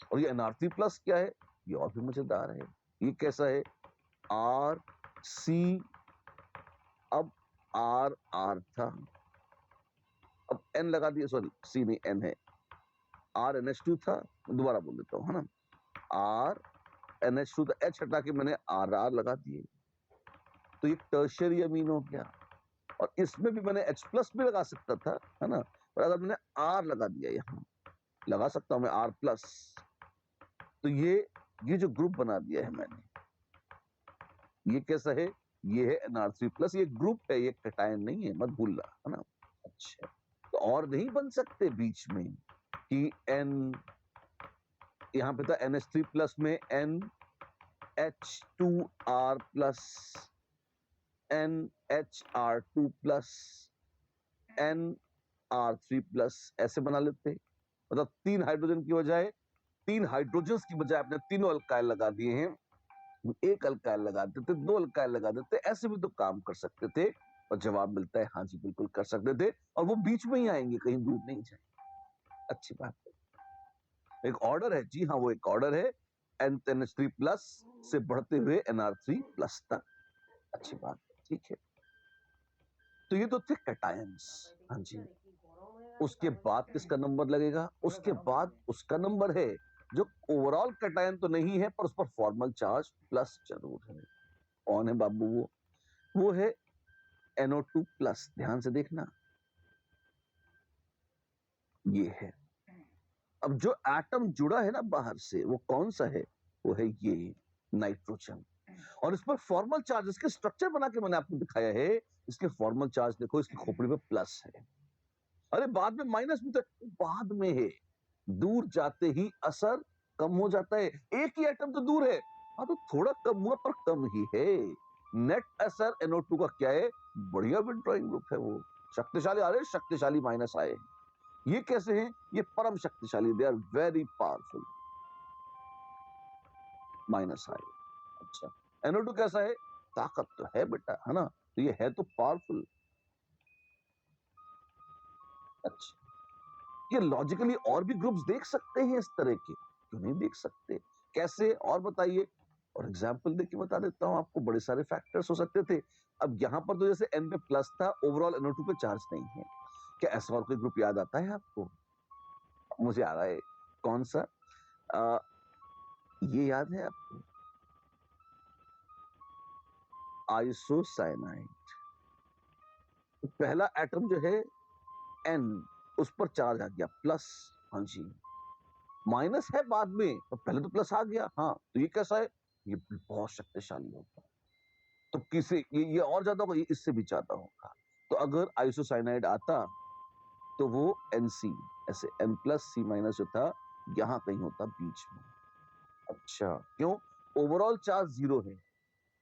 और ये NR3 प्लस क्या है? ये और भी मजेदार है। ये कैसा है? RC, अब RR था, अब N लगा दिया, सॉरी C नहीं N है, आर NH2 था, दोबारा बोल देता हूँ, है ना, आर NH2 था, H हटा के मैंने RR लगा दिए, तो ये टर्शियरी अमीन हो गया। और इसमें भी मैंने H प्लस भी लगा सकता था, है ना, पर अगर मैंने R लगा दिया, यहाँ लगा सकता हूं मैं R प्लस, तो ये जो ग्रुप बना दिया है मैंने, ये कैसा है, ये है NR3 प्लस, ये ग्रुप है, ये कैटायन नहीं है, मत भूलना, है ना। अच्छा, तो और नहीं बन सकते बीच में कि N, यहाँ पे था NH3 प्लस में NH2R plus, NHR2 plus, NR3 plus, ऐसे बना लेते, मतलब 3 हाइड्रोजन की बजाय, 3 हाइड्रोजन्स की बजाय आपने तीनों अल्काइल लगा दिए हैं, एक अल्काइल लगा देते, 2 अल्काइल लगा देते, ऐसे भी तो काम कर सकते थे। और जवाब मिलता है हाँ जी बिल्कुल कर सकते थे, और वो बीच में ही आएंगे, कहीं दूर नहीं जाएंगे। अच्छी बात है, एक ऑर्डर है जी हाँ, वो एक ऑर्डर है, NH3 प्लस से बढ़ते हुए NR3 प्लस तक। अच्छी बात है, ठीक है। तो ये तो थे कैटायंस, हाँ जी। उसके बाद किसका नंबर लगेगा, उसके बाद उसका नंबर है जो ओवरऑल कैटायन तो नहीं है, पर उस पर फॉर्मल चार्ज प्लस जरूर है। कौन है बाबू वो है NO2 प्लस, ध्यान से देखना, ये है। अब जो एटम जुड़ा है ना बाहर से, वो कौन सा है, वो है ये नाइट्रोजन। और इस पर फॉर्मल चार्ज, इसके स्ट्रक्चर बना के मैंने आपको दिखाया है, इसके फॉर्मल चार्ज देखो, इसकी खोपड़ी पे प्लस है, अरे बाद में माइनस भी, तो बाद में है, दूर जाते ही असर कम हो जाता है, एक ही एटम तो दूर है, हाँ तो थोड़ा कम हुआ पर कम ही है। नेट असर NO2 का क्या है, बढ़िया विड्रॉइंग ग्रुप है वो, शक्तिशाली, अरे शक्तिशाली माइनस आए, ये कैसे हैं, ये परम शक्तिशाली, they are very powerful, minus I. अच्छा, NO2 कैसा है, ताकत तो है बेटा, है ना, तो ये है तो पावरफुल। अच्छा, ये लॉजिकली और भी ग्रुप्स देख सकते हैं इस तरह के, क्यों नहीं देख सकते, कैसे, और बताइए। और एग्जांपल देके बता देता हूं आपको, बड़े सारे फैक्टर्स हो सकते थे। अब यहां पर तो जैसे N पे प्लस था, ओवरऑल NO2 पे चार्ज नहीं है, क्या ऐसा और कोई ग्रुप याद आता है आपको, मुझे आ रहा है, कौन सा, आ, ये याद है आपको, आइसोसाइनाइड, पहला एटम जो है N, उस पर चार्ज आ गया प्लस, हाँ जी, माइनस है बाद में, और पहले तो प्लस आ गया, हाँ, तो ये कैसा है, ये बहुत शक्तिशाली होगा, तो किसे ये और ज्यादा होगा, ये इससे भी ज्यादा होगा। तो अगर आइसोसाइनाइड आता, तो वो NC, ऐसे N प्लस C माइनस जो था, यहां कहीं होता बीच में। अच्छा, क्यों, ओवरऑल चार्ज 0 है,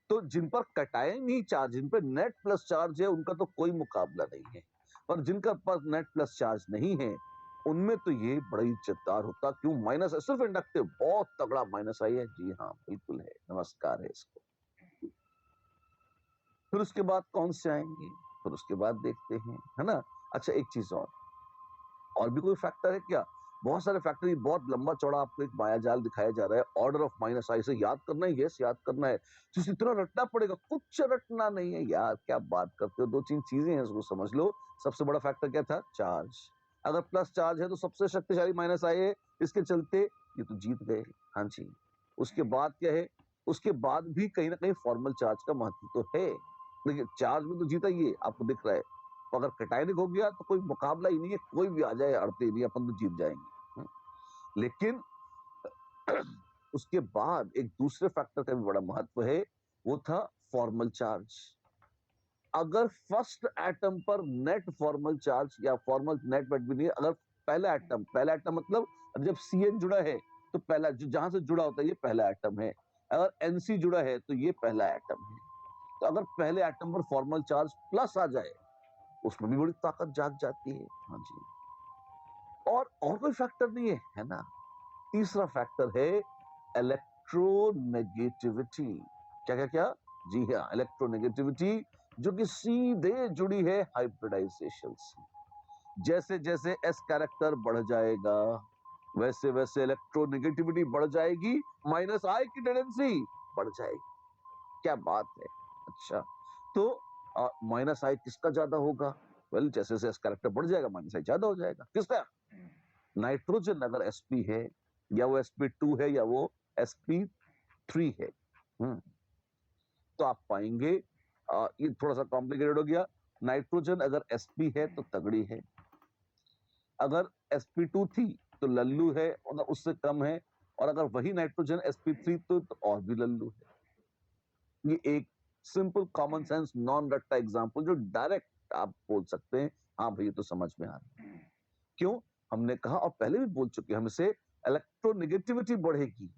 तो जिन पर कटायन ही चार्ज, जिन पर नेट प्लस चार्ज है, उनका तो कोई मुकाबला नहीं है, पर जिनका पास नेट प्लस चार्ज नहीं है, उनमें तो ये बड़ा ही इज्जतदार होता, क्यों, माइनस है, सिर्फ इंडक्टिव, बहुत तगड़ा माइनस आई है, जी हाँ बिल्कुल है, नमस्कार है इसको। फिर उसके बाद कौन से आएंगे, फिर उसके बाद देखते हैं, है ना। अच्छा, एक चीज और भी कोई फैक्टर है क्या, बहुत सारे फैक्टर, ये बहुत लंबा चौड़ा आपको एक मायाजाल दिखाया जा रहा है, ऑर्डर ऑफ माइनस आई से याद करना है, यस याद करना है, तो इतना रटना पड़ेगा, कुछ रटना नहीं है यार, क्या बात करते हो, 2-3 चीजें हैं, उसको समझ लो। सबसे बड़ा फैक्टर क्या था, चार्ज, अगर प्लस चार्ज है तो सबसे शक्तिशाली माइनस आई है, इसके चलते ये तो जीत गए, हाँ जी। उसके बाद क्या है, उसके बाद भी कहीं ना कहीं फॉर्मल चार्ज का महत्व तो है, देखिए चार्ज में तो जीता ही है, आपको दिख रहा है, तो अगर कटायनिक हो गया तो कोई मुकाबला ही नहीं है, कोई भी आ जाए अड़ते ही नहीं, अपन तो जीत जाएंगे। लेकिन उसके बाद एक दूसरे फैक्टर का भी बड़ा महत्व है, वो था फॉर्मल चार्ज। अगर फर्स्ट एटम पर नेट फॉर्मल चार्ज या फॉर्मल नेट वेट भी नहीं है, अगर पहला एटम मतलब जब CN जुड़ा है, तो पहला जहां से जुड़ा होता है, ये पहला एटम है, अगर NC जुड़ा है तो ये पहला एटम है, तो अगर पहले एटम पर फॉर्मल चार्ज प्लस आ जाए, उसमें भी बड़ी ताकत जाग जाती है, हाँ जी। और कोई फैक्टर नहीं है, है ना। तीसरा फैक्टर है इलेक्ट्रोनेगेटिविटी, क्या क्या क्या, जी हाँ, इलेक्ट्रोनेगेटिविटी, जो कि सीधे जुड़ी है हाइब्रिडाइजेशन से। जैसे जैसे S कैरेक्टर बढ़ जाएगा, वैसे वैसे इलेक्ट्रोनेगेटिविटी बढ़ जाएगी, माइनस I की टेंडेंसी बढ़ जाएगी, क्या बात है। अच्छा, तो माइनस I किसका ज्यादा होगा, वेल जैसे जैसे S कैरेक्टर बढ़ जाएगा, माइनस I ज्यादा हो जाएगा, किसका, नाइट्रोजन अगर sp है या वो sp2 है या वो sp3 है, तो आप पाएंगे ये थोड़ा सा कॉम्प्लिकेटेड हो गया। नाइट्रोजन अगर sp है तो तगड़ी है, अगर sp2 थी तो लल्लू है, अगर उससे कम है, और अगर वही नाइट्रोजन sp3 तो और भी लल्लू है। ये एक सिंपल कॉमन सेंस नॉन रट्टा एग्जांपल जो डायरेक्ट आप बोल सकते हैं, हाँ भाई ये तो समझ में आ रहा है। क्यों? हमने कहा और पहले भी बोल चुके हम इसे, इलेक्ट्रोनेगेटिविटी बढ़ेगी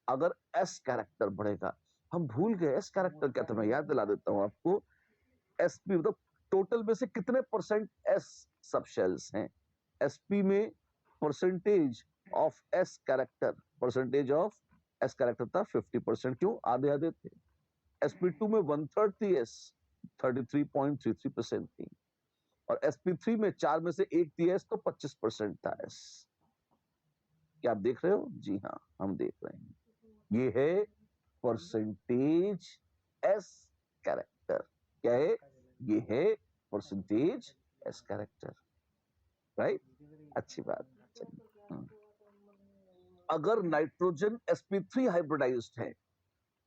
अगर s कैरेक्टर बढ़ेगा। हम भूल गए s कैरेक्टर क्या था, मैं याद दिला देता हूं आपको। sp मतलब टोटल में से कितने परसेंट s सब शेल्स हैं। sp में percentage of s character, percentage of s character था 50%। क्यों? आधे आधे थे। sp2 में 1/3 थी s, 33.33% थी, और sp3 में 4 में से 1 थी s, तो 25% था s। क्या आप देख रहे हो? जी हाँ, हम देख रहे हैं। ये है परसेंटेज एस कैरेक्टर। क्या है? ये है परसेंटेज एस कैरेक्टर, राइट? अच्छी बात। चलिए, अगर नाइट्रोजन sp3 हाइब्रिडाइज्ड है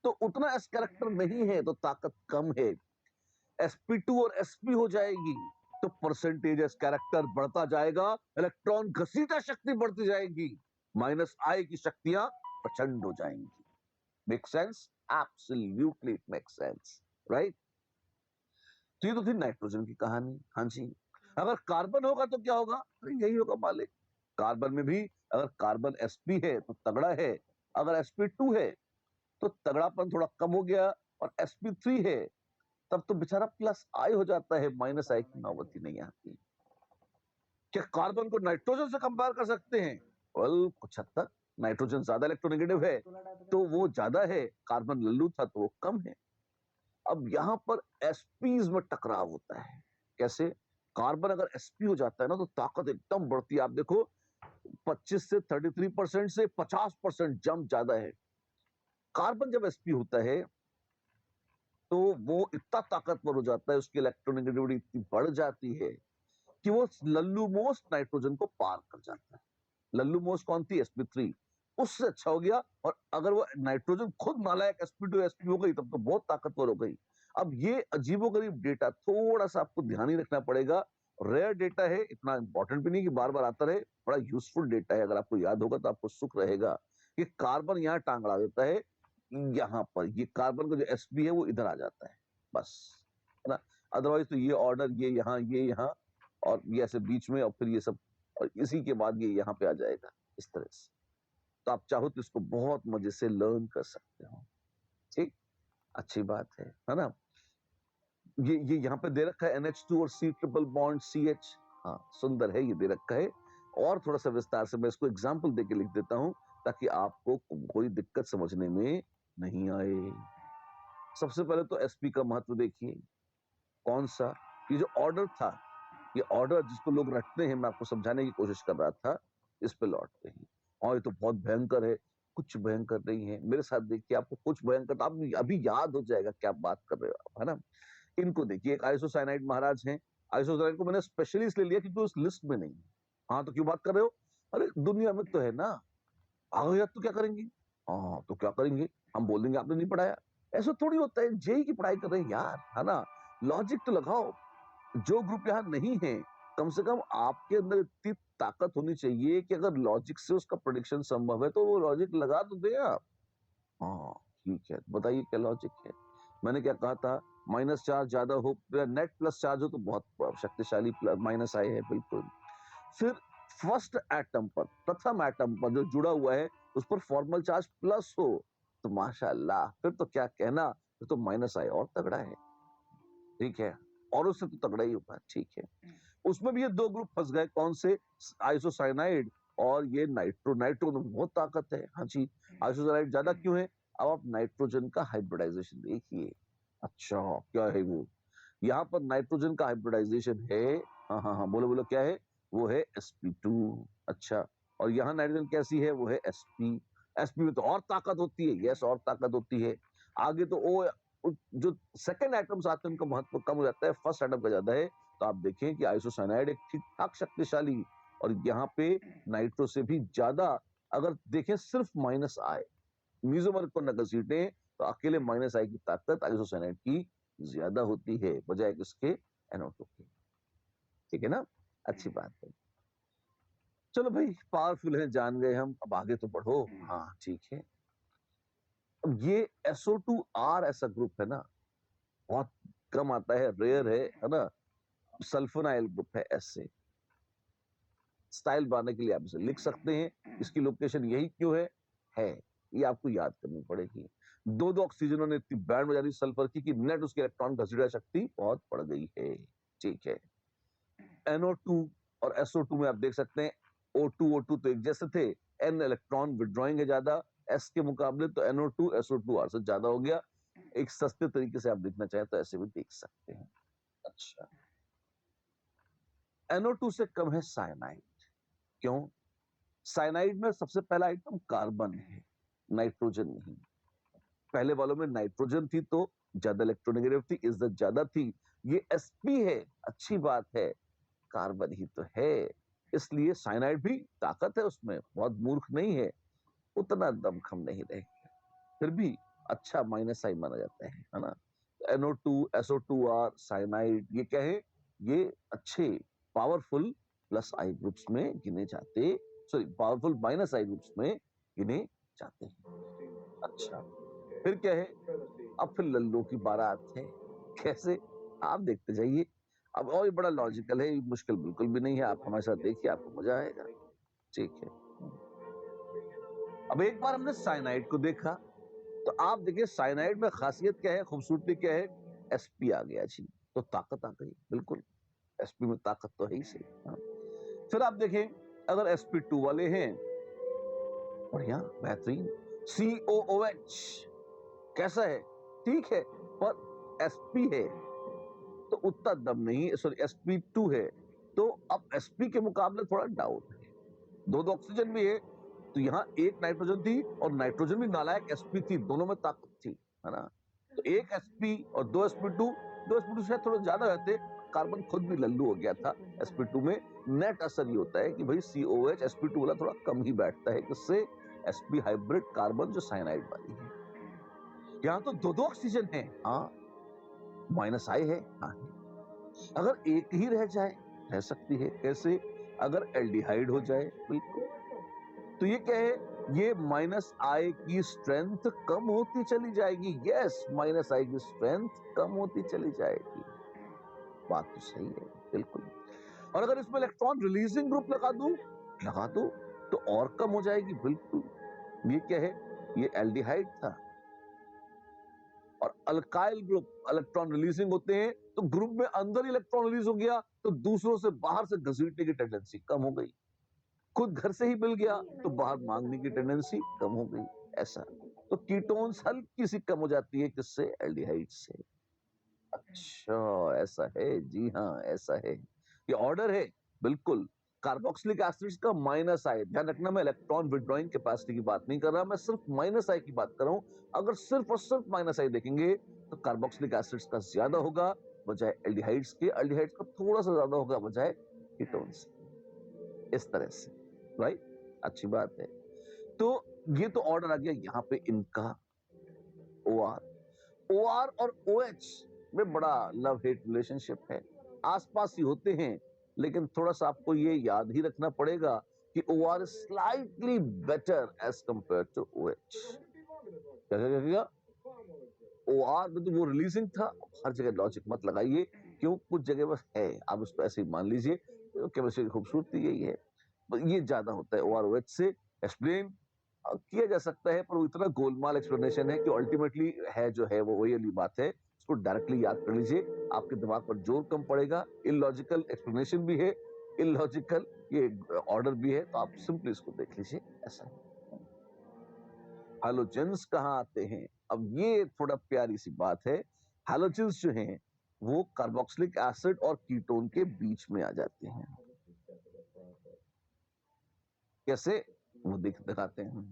तो उतना एस कैरेक्टर नहीं है, तो ताकत कम है। sp2 और sp हो जाएगी तो परसेंटेज एस कैरेक्टर बढ़ता जाएगा, इलेक्ट्रॉन घसीटा शक्ति बढ़ती जाएगी, -I की शक्तियां प्रचंड हो जाएंगी। Make sense? Absolutely it make sense, right? तो ये तो थी नाइट्रोजन की कहानी। हाँ जी, अगर कार्बन होगा तो क्या होगा? अरे यही होगा मालिक। कार्बन में भी अगर कार्बन sp है तो तगड़ा है, अगर sp2 है तो तगड़ापन थोड़ा कम हो गया, और sp3 है तब तो बेचारा +I हो जाता है, -I की नौबत ही नहीं आती। क्या कार्बन को नाइट्रोजन से कंपेयर कर सकते हैं? वेल, कुछ हद तक। नाइट्रोजन ज्यादा इलेक्ट्रोनेगेटिव है तो वो ज्यादा है, कार्बन लल्लू था तो वो कम है। अब यहां पर एसपीज में टकराव होता है। कैसे? कार्बन अगर एसपी हो जाता है ना तो ताकत एकदम बढ़ती है। आप देखो 25 से 33% से 50% जंप ज्यादा है। कार्बन जब एसपी होता है तो वो इतना ताकतवर हो जाता है, उसकी इलेक्ट्रोनेगेटिविटी इतनी बढ़ जाती है कि वो लल्लू मोस्ट नाइट्रोजन को पार कर जाता है। लल्लू मोस्ट कौन थी? sp3। उससे अच्छा हो गया, और अगर वो नाइट्रोजन खुद नालायक sp2 sp हो गई तब तो बहुत ताकतवर हो गई। अब ये अजीबोगरीब डेटा थोड़ा सा आपको ध्यान ही रखना पड़ेगा। रेयर डेटा है, इतना इंपॉर्टेंट भी नहीं कि बार बार आता रहे, बड़ा यूजफुल डेटा है। अगर आपको याद होगा तो आपको सुख रहेगा कि कार्बन यहाँ टांग अड़ा देता है, यहाँ पर ये कार्बन का जो sp है वो इधर आ जाता है, बस, है ना? अदरवाइज तो ये ऑर्डर ये यहाँ और ये ऐसे बीच में, और फिर ये सब, और इसी के बाद ये यहाँ पे आ जाएगा इस तरह से। तो आप चाहो तो इसको बहुत मजे से लर्न कर सकते हो। ठीक, अच्छी बात है ना? ये यहाँ पे दे रखा है NH2 और C ट्रिपल बॉन्ड CH। हाँ, सुंदर है, ये दे रखा है। और थोड़ा सा विस्तार से मैं इसको एग्जाम्पल देके लिख देता हूँ ताकि आपको कोई दिक्कत समझने में नहीं आए। सबसे पहले तो sp का महत्व देखिए। कौन सा? ये जो ऑर्डर था, ये ऑर्डर जिसको लोग रटते हैं, मैं आपको समझाने की कोशिश कर रहा था, इस पे लौटते हैं। और ये तो बहुत भयंकर है। कुछ भयंकर नहीं है, मेरे साथ देखिए, आपको कुछ भयंकर आप अभी याद हो जाएगा क्या बात कर रहे हो आप, है ना? इनको देखिए, एक आइसोसाइनाइड महाराज हैं। आइसोसाइनाइड को मैंने स्पेशली इसलिए लिया क्योंकि उस लिस्ट में नहीं है। हाँ, तो क्यों बात कर रहे हो? अरे दुनिया में तो है ना, आ गया तो क्या करेंगे? हाँ, तो क्या करेंगे? हम बोल देंगे आपने नहीं पढ़ाया। ऐसा थोड़ी होता है, जेई की पढ़ाई कर रहे हैं यार, है ना? लॉजिक तो लगाओ। जो ग्रुप यहाँ नहीं है, कम से कम आपके अंदर इतनी ताकत होनी चाहिए कि अगर लॉजिक से उसका प्रेडिक्शन संभव है तो वो लॉजिक लगा तो दे आप। हाँ, ठीक है, बताइए क्या लॉजिक है? मैंने क्या कहा था? माइनस चार्ज ज्यादा हो, नेट प्लस चार्ज हो तो बहुत शक्तिशाली -I है, बिल्कुल। फिर फर्स्ट एटम पर, प्रथम एटम पर जो जुड़ा हुआ है उस पर फॉर्मल चार्ज प्लस हो तो माशाल्लाह, फिर तो क्या कहना, फिर तो -I और तगड़ा है। ठीक है, और उससे तो तगड़ा ही होगा। ठीक है, उसमें भी ये दो ग्रुप फंस गए। कौन से? आइसोसाइनाइड और ये नाइट्रो। नाइट्रो में बहुत ताकत है। हाँ जी, आइसोसाइनाइड ज्यादा क्यों है? अब आप नाइट्रोजन का हाइब्रिडाइजेशन देखिए। अच्छा, क्या है वो? यहाँ पर नाइट्रोजन का हाइब्रिडाइजेशन है। हाँ हाँ हाँ, बोलो बोलो, क्या है? वो है sp2। अच्छा, और यहाँ नाइट्रोजन कैसी है? वो है sp। sp में तो और ताकत होती है, यस, और ताकत होती है। आगे तो ओ जो सेकंड एटम्स आते हैं उनका महत्व कम हो जाता है, फर्स्ट एटम का ज्यादा है। तो आप देखें कि आइसोसाइनाइड एक ठीक ठाक शक्तिशाली और यहाँ पे नाइट्रो से भी ज्यादा अगर देखें सिर्फ माइनस आई मीजोमर को न घसीटें तो अकेले माइनस आई की ताकत आइसोसाइनाइड की ज्यादा होती है बजाय इसके NO2 की। ठीक है ना, अच्छी बात है। चलो भाई पावरफुल है जान गए हम, अब आगे तो बढ़ो। हाँ ठीक है, अब ये SO2R ऐसा ग्रुप है ना, बहुत कम आता है, रेयर है ना, सल्फोनाइल ग्रुप है ऐसे। स्टाइल बनाने के लिए आप इसे लिख सकते हैं, इसकी लोकेशन यही क्यों है ये आपको याद करनी पड़ेगी। दो दो ऑक्सीजनों ने इतनी बैंड बजा दी सल्फर की कि नेट उसकी इलेक्ट्रॉन घसीटा शक्ति बहुत बढ़ गई है। ठीक है, NO2 और SO2 में आप देख सकते हैं O2 तो एक जैसे थे, N इलेक्ट्रॉन विड्रॉइंग है ज्यादा S के मुकाबले, तो NO2 SO2R से ज्यादा हो गया। एक सस्ते तरीके से आप देखना चाहें तो ऐसे भी देख सकते हैं। अच्छा, NO2 से कम है साइनाइड। क्यों? साइनाइड में सबसे पहला आइटम कार्बन है, नाइट्रोजन नहीं। पहले वालों में नाइट्रोजन थी तो ज्यादा इलेक्ट्रोनेगेटिव थी, इज्जत ज्यादा थी। ये sp है, अच्छी बात है, कार्बन ही तो है, इसलिए साइनाइड भी ताकत है उसमें, बहुत मूर्ख नहीं है, उतना दमखम नहीं रहेगा, फिर भी अच्छा माइनस आई माना जाता है ना। NO2 SO2R साइनाइड ये क्या है, ये अच्छे पावरफुल प्लस आई ग्रुप्स में गिने जाते, सॉरी पावरफुल माइनस आई ग्रुप्स में गिने जाते हैं। अच्छा, फिर क्या है, अब फिर लल्लू की बारात है। कैसे, आप देखते जाइए, अब और ये बड़ा लॉजिकल है, मुश्किल बिल्कुल भी नहीं है, आप हमारे साथ देखिए आपको मजा आएगा। ठीक है, अब एक बार हमने साइनाइड को देखा, तो आप देखिए साइनाइड में खासियत क्या है, खूबसूरती क्या है, sp आ गया जी, तो ताकत आ गई, बिल्कुल sp में ताकत तो है ही सही। हाँ। फिर आप देखें अगर sp2 वाले हैं, बढ़िया बेहतरीन, COOH कैसा है, ठीक है, पर sp है तो उतना दम नहीं, सॉरी sp2 है तो अब sp के मुकाबले थोड़ा डाउन है। दो दो ऑक्सीजन भी है, तो यहाँ एक नाइट्रोजन थी और नाइट्रोजन भी नालायक sp थी, दोनों में ताकत थी, है ना। तो एक sp और दो sp2 शायद थोड़ा ज्यादा रहते, कार्बन खुद भी लल्लू हो गया था sp2 में। नेट असर ये होता है कि भाई COH sp2 वाला थोड़ा कम ही बैठता है, किससे, sp हाइब्रिड कार्बन जो साइनाइड वाली है। यहाँ तो दो दो ऑक्सीजन है, हाँ माइनस आई है, हाँ है। अगर एक ही रह जाए, रह सकती है, कैसे, अगर एल्डिहाइड हो जाए, बिल्कुल, तो ये क्या है, ये माइनस आई की स्ट्रेंथ कम होती चली जाएगी। यस, माइनस आई की स्ट्रेंथ कम होती चली जाएगी, बात तो सही है, बिल्कुल। और अगर इसमें इलेक्ट्रॉन रिलीजिंग ग्रुप लगा दूं तो और कम हो जाएगी, बिल्कुल। ये क्या है, ये एल्डिहाइड था, और अल्काइल ग्रुप इलेक्ट्रॉन रिलीजिंग होते हैं, तो ग्रुप में अंदर इलेक्ट्रॉन रिलीज हो गया तो दूसरों से बाहर से घसीटने की टेंडेंसी कम हो गई, खुद घर से ही मिल गया तो बाहर मांगने की टेंडेंसी कम हो गई, ऐसा। तो कीटोन्स हल्की सी कम हो जाती है, किससे, एल्डिहाइड से। अच्छा, ऐसा है, जी हाँ ऐसा है, ये ऑर्डर है, बिल्कुल। कार्बोक्सिलिक एसिड्स का माइनस आई, ध्यान रखना मैं इलेक्ट्रॉन विड्रॉइंग कैपेसिटी की बात नहीं कर रहा, मैं सिर्फ माइनस आई की बात कर रहा हूं। अगर सिर्फ और सिर्फ माइनस आई देखेंगे तो कार्बोक्सिलिक एसिड्स का ज्यादा होगा बजाय एल्डिहाइड्स के, एल्डिहाइड्स का थोड़ा सा ज्यादा होगा बजाय कीटोन्स, इस तरह से, राइट, अच्छी बात है। तो ये तो ऑर्डर आ गया यहाँ पे इनका। OR और OH में बड़ा लव हेट रिलेशनशिप है, आसपास ही होते हैं, लेकिन थोड़ा सा आपको ये याद ही रखना पड़ेगा कि OR is slightly better as compared to OH। क्या OR में तो वो रिलीजिंग था, हर जगह लॉजिक मत लगाइए, क्यों, कुछ जगह बस है, आप उसको ऐसे ही मान लीजिए, केमिस्ट्री की खूबसूरती यही है, ये ज्यादा होता है OR OH से। एक्सप्लेन किया जा सकता है, पर वो इतना गोलमाल एक्सप्लेनेशन है कि अल्टीमेटली है जो है वो वही वाली बात है, उसको डायरेक्टली याद कर लीजिए, आपके दिमाग पर जोर कम पड़ेगा। इलॉजिकल एक्सप्लेनेशन भी है, इलॉजिकल ये ऑर्डर भी है, तो आप सिंपली इसको देख लीजिए, ऐसा है। हैलोजेंस कहाँ आते हैं, अब ये थोड़ा प्यारी सी बात है। हैलोजेंस जो हैं वो कार्बोक्सिलिक एसिड और कीटोन के बीच में आ जाते हैं। कैसे, वो दिखाते हैं।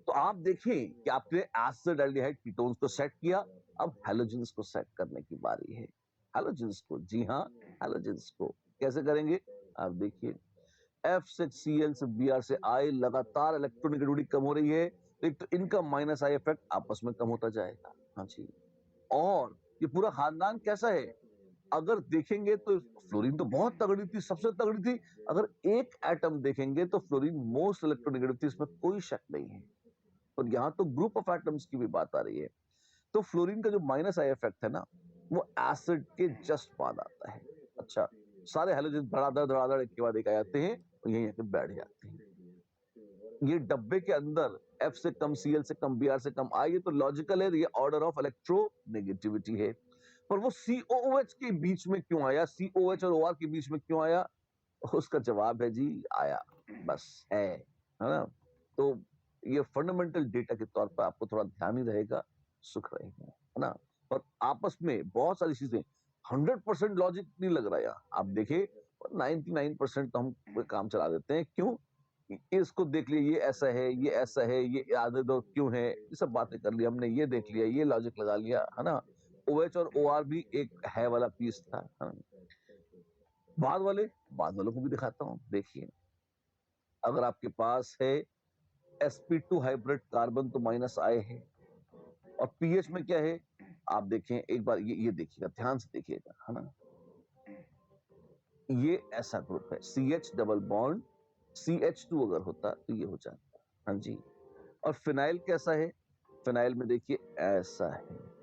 तो आप देखिए कि आपने एसिड एल्डिहाइड कीटोन्स को सेट किया, अब हैलोजेंस को सेट करने की बारी है। हैलोजेंस को, जी हाँ, हैलोजेंस को कैसे करेंगे, आप देखिए। F6Cl से Br से I लगातार इलेक्ट्रोनेगेटिविटी कम हो रही है, तो एक तो इनका माइनस आई इफेक्ट आपस में कम होता जाएगा। हाँ जी। और ये पूरा खानदान कैसा है, अगर देखेंगे तो फ्लोरीन तो बहुत तगड़ी थी, सबसे तगड़ी थी। अगर एक एटम देखेंगे तो फ्लोरीन मोस्ट इलेक्ट्रोनेगेटिव थी, इसमें कोई शक नहीं है। और यहाँ तो ग्रुप ऑफ एटम्स की भी बात आ रही है। तो फ्लोरीन का जो माइनस आई इफेक्ट है ना, वो एसिड के जस्ट बाद आता है। अच्छा, सारे हैलोजन धड़ाधड़ धड़ाधड़ एक के बाद एक आ जाते हैं और यहीं आके बैठ जाते हैं। ये डब्बे के अंदर F से कम Cl से कम Br से कम I, ये तो लॉजिकल है, ये ऑर्डर ऑफ इलेक्ट्रोनेगेटिविटी है। पर वो COOH के बीच में क्यों आया, COH और OR के बीच में क्यों आया, उसका जवाब है जी आया, बस है ना। तो ये फंडामेंटल डेटा के तौर पर आपको थोड़ा ध्यान ही रहेगा, सुख रहेगा, है ना। और आपस में बहुत सारी चीजें 100% लॉजिक नहीं लग रहा है यहाँ। आप देखिए 99% तो हम कोई काम चला देते हैं, क्यों, इसको देख लिया, ये ऐसा है, ये ऐसा है, ये आधे दो क्यों है, ये सब बातें कर ली हमने, ये देख लिया, ये लॉजिक लगा लिया, है ना। OH और OR भी एक है वाला पीस था, है ना? बाद वालों को भी दिखाता हूं, देखिए। अगर आपके पास है sp2 हाइब्रिड कार्बन तो माइनस आए है, और पीएच में क्या है आप देखें एक बार, ये देखिएगा, ध्यान से देखिएगा, है ना। ये ऐसा ग्रुप है, CH डबल बॉन्ड CH2 अगर होता तो ये हो जाता, हाँ जी। और फिनाइल कैसा है, फिनाइल में देखिए ऐसा है।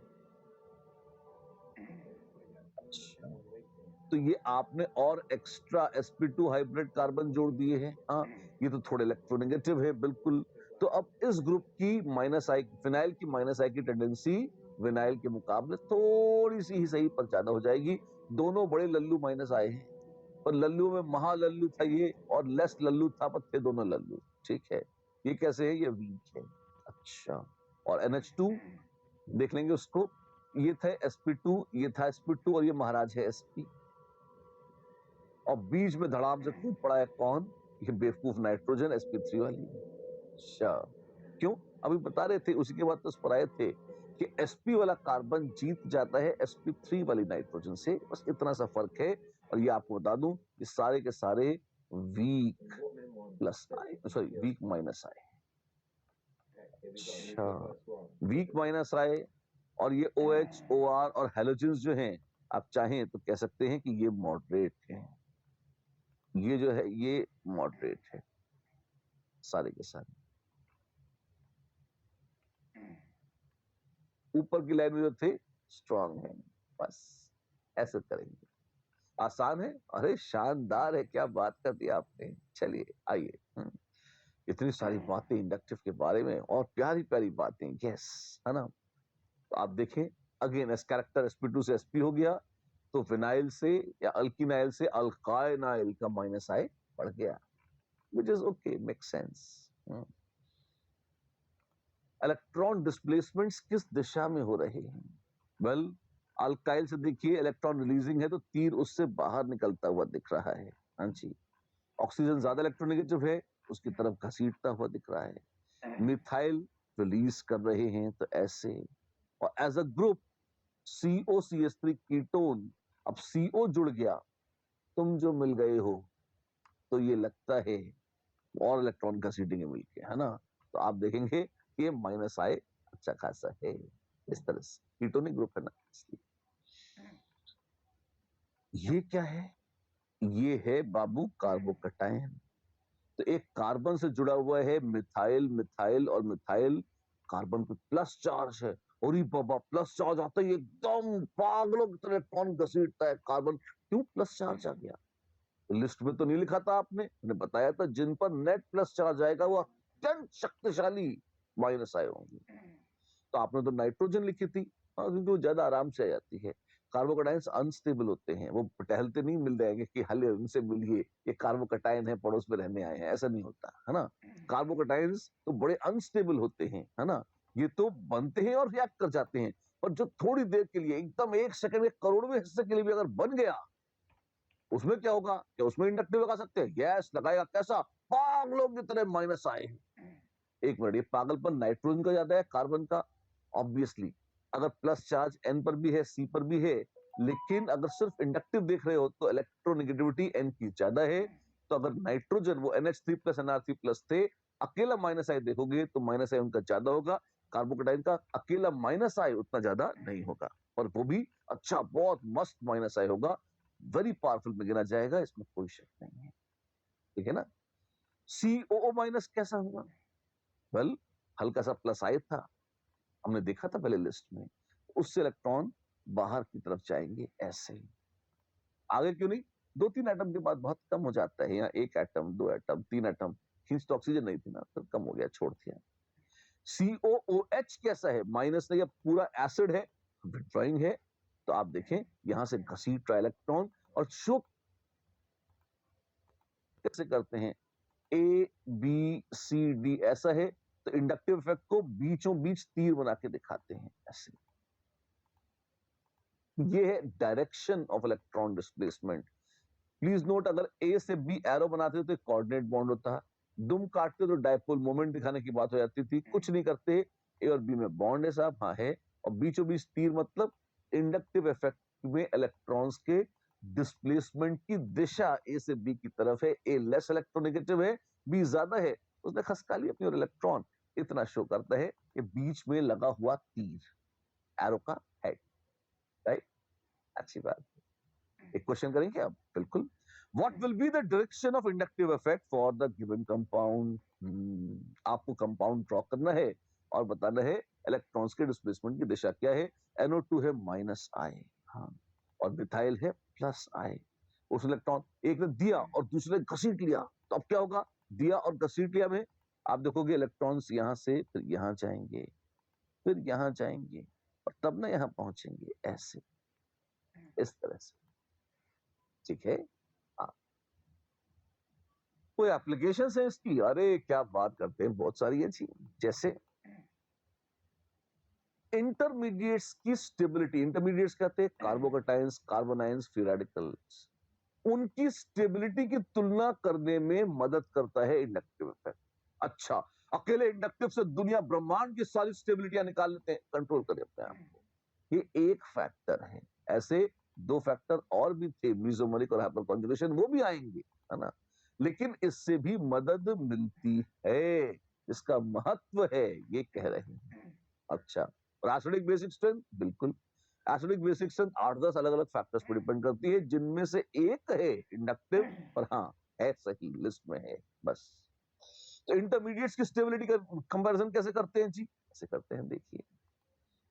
अच्छा, तो ये आपने और एक्स्ट्रा sp2 हाइब्रिड कार्बन जोड़ दिए हैं। हाँ, ये तो थोड़े इलेक्ट्रोनेगेटिव है बिल्कुल। तो अब इस ग्रुप की माइनस आई, फिनाइल की माइनस आई की टेंडेंसी विनाइल के मुकाबले थोड़ी सी ही सही पर ज्यादा हो जाएगी। दोनों बड़े लल्लू माइनस आए हैं, पर लल्लू में महालल्लू था ये और लेस लल्लू था, पर थे दोनों लल्लू। ठीक है, ये कैसे है, ये वीक है। अच्छा, और NH2 देख लेंगे उसको, ये था sp2, ये था sp2 और ये महाराज है sp, और बीच में धड़ाम से कूद पड़ा है कौन, ये बेवकूफ नाइट्रोजन sp3 वाली। अच्छा, क्यों, अभी बता रहे थे, उसी के बाद तो उस पर आए थे कि sp वाला कार्बन जीत जाता है sp3 वाली नाइट्रोजन से, बस इतना सा फर्क है। और ये आपको बता दूं, ये सारे के सारे वीक प्लस आए, सॉरी वीक माइनस आए। अच्छा, वीक माइनस आए, और ये OH OR और हैलोजेंस जो हैं, आप चाहें तो कह सकते हैं कि ये मॉडरेट हैं। ये जो है ये मॉडरेट है, सारे के सारे। ऊपर की लाइन में जो थे स्ट्रांग है, बस ऐसे करेंगे। आसान है, अरे शानदार है, क्या बात कर दी आपने। चलिए आइए, इतनी सारी बातें इंडक्टिव के बारे में और प्यारी प्यारी बातें, यस, है ना। तो आप देखें, अगेन एस कैरेक्टर sp2 से sp हो गया, तो विनाइल से या अल्किनाइल से अल्काइनाइल का माइनस आई बढ़ गया, which is okay, makes sense। Electron displacements किस दिशा में हो रहे हैं, वेल अल्काइल से देखिए इलेक्ट्रॉन रिलीजिंग है, तो तीर उससे बाहर निकलता हुआ दिख रहा है। हाँ जी, ऑक्सीजन ज्यादा इलेक्ट्रोनेगेटिव है, उसकी तरफ घसीटता हुआ दिख रहा है। मिथाइल रिलीज कर रहे हैं, तो ऐसे। और as a group COCH3 ketone, अब CO जुड़ गया, तुम जो मिल गए हो, तो ये लगता है और इलेक्ट्रॉन घसीटेंगे मिलके, है ना। तो आप देखेंगे ये माइनस आए अच्छा खासा है, इस तरह से कीटोनिक ग्रुप है ना, इसलिए। ये क्या है, ये है बाबू कार्बोकटायन। तो एक कार्बन से जुड़ा हुआ है मिथाइल, मिथाइल और मिथाइल कार्बन पे प्लस चार्ज है, और ये बाबा प्लस चार्ज आता है एकदम पागलों की तरह इलेक्ट्रॉन घसीटता है कार्बन। क्यों प्लस चार्ज आ गया, लिस्ट में तो नहीं लिखा था आपने, मैंने बताया था जिन पर नेट प्लस चार्ज आएगा वो अत्यंत शक्तिशाली माइनस आए होंगे। तो आपने तो नाइट्रोजन लिखी थी, क्योंकि वो ज्यादा आराम से आ जाती है। कार्बोकटाइन्स अनस्टेबल होते हैं, वो टहलते नहीं मिल जाएंगे कि हले उनसे मिलिए, ये कार्बोकटाइन है पड़ोस में रहने आए हैं, ऐसा नहीं होता, है ना। कार्बोकटाइन्स तो बड़े अनस्टेबल होते हैं, है ना। ये तो बनते हैं और रिएक्ट कर जाते हैं, पर जो थोड़ी देर के लिए, एकदम एक सेकंड, एक करोड़वें हिस्से के लिए भी अगर बन गया, उसमें क्या होगा, क्या उसमें इंडक्टिव लगा सकते हैं, यस लगाएगा, कैसा, पागलों की तरह माइनस आए। एक मिनट, ये पागलपन नाइट्रोजन का ज्यादा है कार्बन का, ऑब्वियसली। अगर प्लस चार्ज N पर भी है, C पर भी है, लेकिन अगर सिर्फ इंडक्टिव देख रहे हो तो इलेक्ट्रोनेगेटिविटी N की ज्यादा है, तो अगर नाइट्रोजन वो NH3 प्लस NR3 प्लस थे, अकेला माइनस आई देखोगे तो माइनस आई उनका ज्यादा होगा, कार्बोकेटाइन का अकेला माइनस आई उतना ज्यादा नहीं होगा, और वो भी अच्छा बहुत मस्त माइनस आई होगा, वेरी पावरफुल में गिना जाएगा, इसमें कोई शक नहीं है, ठीक है ना। COO माइनस कैसा होगा? वेल, हल्का सा प्लस आई था, हमने देखा था पहले लिस्ट में, उससे इलेक्ट्रॉन बाहर की तरफ जाएंगे ऐसे ही, आगे क्यों नहीं, 2-3 एटम के बाद बहुत कम हो जाता है, यहाँ 1 एटम 2 एटम 3 एटम, खींच तो ऑक्सीजन नहीं थी ना, फिर कम हो गया, छोड़ दिया। COOH कैसा है? माइनस नहीं, पूरा एसिड है, विथड्रॉइंग है, तो आप देखें यहां से घसीट रहा इलेक्ट्रॉन, और शो कैसे करते हैं, ABCD ऐसा है, तो इंडक्टिव इफेक्ट को बीचों बीच तीर बना के दिखाते हैं ऐसे, ये है direction of electron displacement. Please note, अगर ए से बी एरो बनाते तो कोऑर्डिनेट बॉन्ड होता, दुम काटते तो डायपोल मोमेंट दिखाने की बात हो जाती थी, कुछ नहीं करते, ए और बी में बॉन्ड है साहब, हाँ है, और बीचों बीच तीर, मतलब इंडक्टिव इफेक्ट में इलेक्ट्रॉन्स के डिस्प्लेसमेंट की दिशा ए से बी की तरफ है, ए लेस इलेक्ट्रोनेगेटिव है, बी ज्यादा है, उसने खसका लिया अपनी और इलेक्ट्रॉन, इतना शो करता है कि बीच में लगा हुआ तीर एरो का हेड, राइट, अच्छी बात। एक क्वेश्चन करेंगे आप, बिल्कुल, what will be the direction of inductive effect for the given compound? आपको कंपाउंड ड्रॉ करना है और बताना है इलेक्ट्रॉन्स के डिस्प्लेसमेंट की दिशा क्या है, NO2 है माइनस आई, हाँ, और मिथाइल है प्लस आई, उस इलेक्ट्रॉन एक ने दिया और दूसरे ने घसीट लिया, तो अब क्या होगा, दिया और घसीट लिया में आप देखोगे इलेक्ट्रॉन्स यहां से फिर यहां जाएंगे, फिर यहां जाएंगे, और तब ना यहां पहुंचेंगे ऐसे, इस तरह से, ठीक है। कोई एप्लीकेशन है इसकी? अरे क्या बात करते हैं, बहुत सारी है जी, जैसे इंटरमीडिएट्स की स्टेबिलिटी, इंटरमीडिएट्स कहते हैं कार्बोकेटाइंस, कार्बोनाइंस, फ्री रेडिकल्स, उनकी स्टेबिलिटी की तुलना करने में मदद करता है इंडक्टिव इफेक्ट। अच्छा, अकेले इंडक्टिव से दुनिया ब्रह्मांड की सारी स्टेबिलिटियां निकाल लेते हैं, कंट्रोल करें अपने आप को, ये एक फैक्टर है, ऐसे 2 फैक्टर और भी थे, मीसोमेरिक और हाइपर कॉन्जुगेशन, वो भी आएंगे, है ना, लेकिन इससे भी मदद मिलती है, इसका महत्व है, ये कह रहे हैं। अच्छा, और एसिडिक बेसिक स्ट्रेंथ, बिल्कुल, एसिडिक बेसिक स्ट्रेंथ 8-10 अलग अलग फैक्टर्स पर डिपेंड करती है, जिनमें से एक है इंडक्टिव, और हाँ है सही लिस्ट में है, बस। तो इंटरमीडिएट्स की स्टेबिलिटी का कंपैरिजन कैसे करते हैं जी, ऐसे करते हैं, देखिए,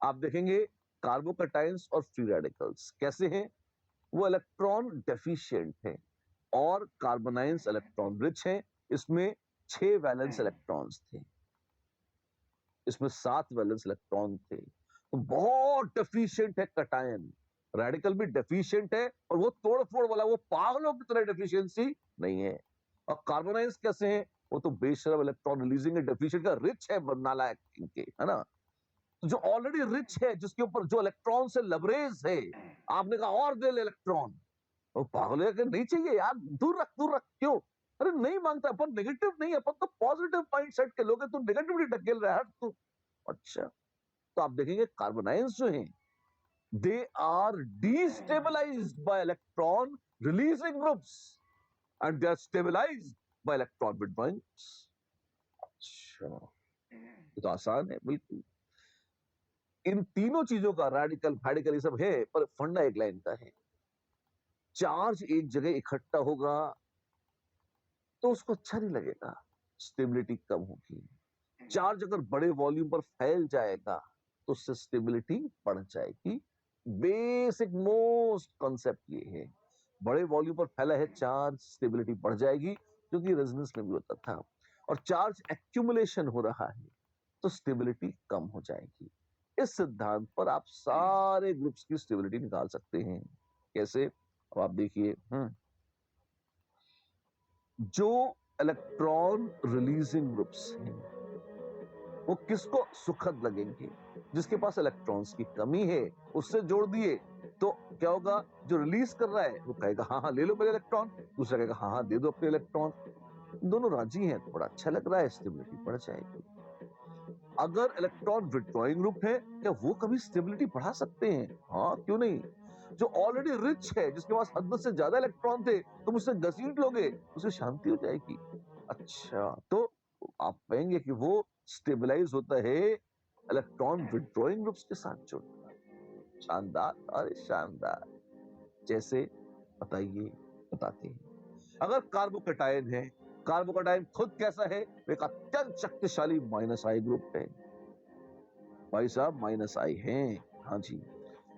आप देखेंगे कार्बोकेटाइंस और फ्री रेडिकल्स कैसे हैं, वो इलेक्ट्रॉन डेफिशिएंट है, और कार्बोनाइंस इलेक्ट्रॉन रिच है, इसमें 6 वैलेंस इलेक्ट्रॉन्स थे, इसमें 7 वैलेंस इलेक्ट्रॉन थे, तो बहुत डेफिशिएंट है कटायन, रेडिकल भी डेफिशिएंट है, और वो तोड़ फोड़ वाला, वो पागलों की तरह डेफिशिएंसी नहीं है। और कार्बोनाइंस कैसे हैं, वो तो बेशरम इलेक्ट्रॉन रिलीजिंग डेफिशिएंट का रिच है, नालायक इनके, है ना, तो जो ऑलरेडी रिच है, जिसके ऊपर जो इलेक्ट्रॉन से लबरेज है, आपने कहा और दे ले इलेक्ट्रॉन, वो पागल है कि नहीं चाहिए यार, दूर रख, दूर रख, क्यों, अरे नहीं मांगता, अपन नेगेटिव नहीं, अपन तो पॉजिटिव माइंडसेट के लोग हैं, तू नेगेटिविटी ढकेल रहा है तू। अच्छा, तो आप देखेंगे कार्बोनाइंस जो हैं, they are destabilised by electron releasing groups, and they are stabilised by electron withdrawing. अच्छा, ये तो आसान है बिल्कुल, इन तीनों चीजों का रेडिकल फैडिकल ये सब है, पर फंडा एक लाइन का है, चार्ज एक जगह इकट्ठा होगा तो उसको अच्छा नहीं लगेगा, स्टेबिलिटी कम होगी, चार्ज अगर बड़े वॉल्यूम पर फैल जाएगा तो उससे स्टेबिलिटी बढ़ जाएगी, बेसिक मोस्ट कॉन्सेप्ट ये है, बड़े वॉल्यूम पर फैला है चार्ज, स्टेबिलिटी बढ़ जाएगी, क्योंकि रेजोनेंस में भी होता था, और चार्ज एक्यूमुलेशन हो रहा है तो स्टेबिलिटी कम हो जाएगी। इस सिद्धांत पर आप सारे ग्रुप्स की स्टेबिलिटी निकाल सकते हैं, कैसे, अब आप देखिए, जो इलेक्ट्रॉन रिलीजिंग ग्रुप्स हैं वो किसको सुखद लगेंगे, जिसके पास इलेक्ट्रॉन्स की कमी है, उससे जोड़ दिए तो क्या होगा, जो रिलीज कर रहा है वो कहेगा हाँ हाँ ले लो मेरे इलेक्ट्रॉन, दूसरा कहेगा हाँ हाँ दे दो अपने इलेक्ट्रॉन, दोनों राजी हैं तो बड़ा अच्छा लग रहा है, स्टेबिलिटी बढ़ जाएगी। अगर इलेक्ट्रॉन विथड्रॉइंग ग्रुप है, क्या वो कभी स्टेबिलिटी बढ़ा सकते हैं? हाँ, क्यों नहीं, जो ऑलरेडी रिच है, जिसके पास हद से ज्यादा इलेक्ट्रॉन थे, तुम उससे घसीट लोगे, उसे शांति हो जाएगी। अच्छा, तो आप कहेंगे कि वो स्टेबलाइज होता है इलेक्ट्रॉन विड्रॉइंग ग्रुप्स के साथ जुड़कर। शानदार, अरे शानदार। जैसे बताइए, बताते हैं। अगर कार्बोकैटायन है, कार्बोकैटायन खुद कैसा है? एक अत्यंत शक्तिशाली माइनस आई ग्रुप है। भाई साहब माइनस आई हैं, हाँ जी।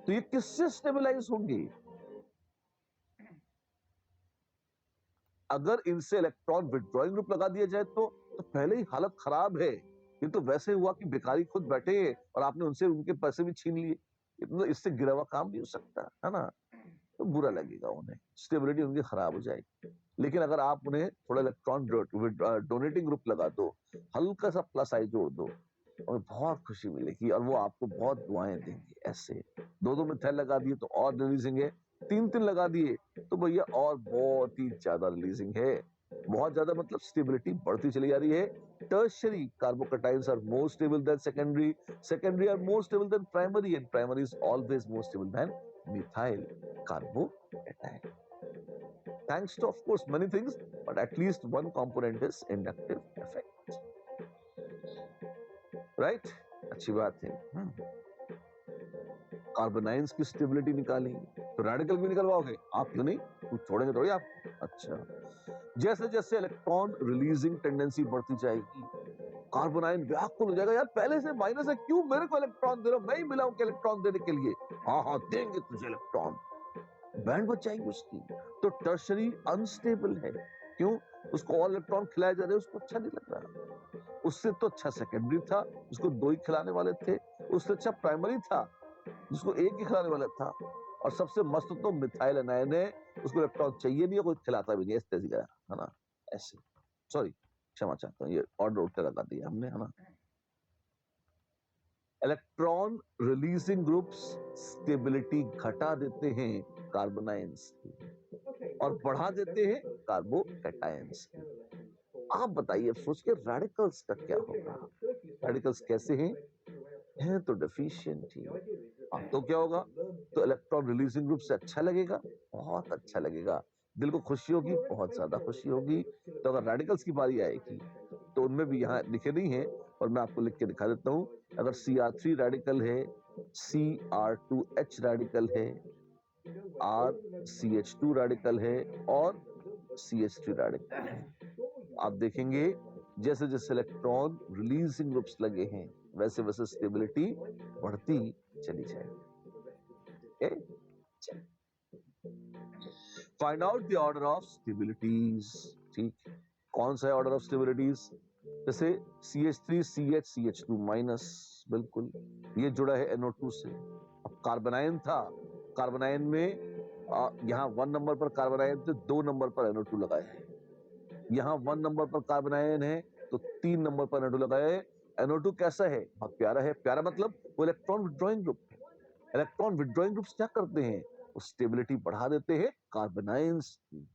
तो ये किससे स्टेबलाइज होंगे? अगर इनसे इलेक्ट्रॉन विड्रॉइंग ग्रुप लगा दिया जाए तो पहले ही हालत खराब है। ये तो वैसे हुआ कि भिखारी खुद बैठे और आपने उनसे उनके पैसे भी छीन लिए। तो इससे गिरा हुआ काम नहीं हो सकता, है ना? तो बुरा लगेगा उन्हें, स्टेबिलिटी उनकी खराब हो जाएगी। लेकिन अगर आप उन्हें थोड़ा इलेक्ट्रॉन डोनेटिंग ग्रुप लगा दो, हल्का सा प्लस आई जोड़ दो, और बहुत खुशी मिलेगी और वो आपको बहुत दुआएं देंगे। ऐसे दो दो मिथाइल लगा दिए तो और रिलीजिंग है, तीन तीन लगा दिए तो भैया और बहुत ही ज्यादा रिलीजिंग है। बहुत ज्यादा मतलब स्टेबिलिटी बढ़ती चली जा रही है। Tertiary carbocations are more stable than secondary, secondary are more stable than primary, and primary is always more stable than methyl carbocation. Thanks to, of course, many things, but at least one component is inductive effect. Right? अच्छी बात है। कार्बोनाइंस की स्टेबिलिटी निकाली तो रेडिकल भी निकलवाओगे आप? क्यों नहीं, तुम छोड़ेंगे थोड़ी आप। अच्छा, जैसे जैसे इलेक्ट्रॉन रिलीजिंग टेंडेंसी बढ़ती जाएगी, कार्बोनाइन व्याकुल हो जाएगा, यार पहले से माइनस है, क्यों मेरे को इलेक्ट्रॉन दे रहे हो? मैं ही मिला हूं इलेक्ट्रॉन देने के लिए। हाँ हाँ देंगे तुझे इलेक्ट्रॉन, बैंड बच जाएगी उसकी। तो टर्शरी अनस्टेबल है। क्यों? उसको और इलेक्ट्रॉन खिलाए जा रहे हैं, उसको अच्छा नहीं लग रहा। उससे तो अच्छा सेकेंडरी था, उसको दो ही खिलाने वाले थे। उससे अच्छा प्राइमरी था, जिसको एक ही खिलाने वाला था। और सबसे मस्त तो मिथाइल एनायन है, उसको इलेक्ट्रॉन चाहिए नहीं है, कोई खिलाता भी नहीं है, इस तेजी का, है ना? ऐसे, सॉरी, क्षमा चाहता हूँ, ये ऑर्डर उठ लगा दिया हमने, है ना? इलेक्ट्रॉन रिलीजिंग ग्रुप्स स्टेबिलिटी घटा देते हैं कार्बोनाइंस की और बढ़ा देते हैं कार्बोकैटायंस की। आप बताइए, सोच के रेडिकल्स का क्या होगा? रेडिकल्स कैसे हैं? हैं तो डेफिशिएंट ही। अब तो क्या होगा? तो इलेक्ट्रॉन रिलीजिंग ग्रुप से अच्छा लगेगा, बहुत अच्छा लगेगा, दिल को खुशी होगी, बहुत ज्यादा खुशी होगी। तो अगर रेडिकल्स की बारी आएगी तो उनमें भी यहाँ लिखे नहीं है, और मैं आपको लिख के दिखा देता हूँ। अगर Cr3 रेडिकल है, Cr2H रेडिकल है, RCH2 रेडिकल है और CH3 रेडिकल है। आप देखेंगे जैसे जैसे इलेक्ट्रॉन रिलीजिंग ग्रुप्स लगे हैं, वैसे वैसे स्टेबिलिटी बढ़ती चली जाएगी। Find out the order of stabilities. ठीक, कौन सा है ऑर्डर ऑफ स्टेबिलिटीज? जैसे CH3 CH CH2 माइनस, बिल्कुल ये जुड़ा है NO2 से। अब कार्बोनाइन था, कार्बोनाइन में यहाँ 1 नंबर पर कार्बोनाइन थे, 2 नंबर पर NO2 लगाए हैं। यहाँ 1 नंबर पर कार्बोनाइन है तो 3 नंबर पर NO2 लगाए हैं। NO2 कैसा है? बहुत प्यारा है। प्यारा मतलब वो इलेक्ट्रॉन विड्रॉइंग ग्रुप है। इलेक्ट्रॉन विड्रॉइंग ग्रुप्स क्या करते हैं? वो स्टेबिलिटी बढ़ा देते हैं कार्बोनाइंस की।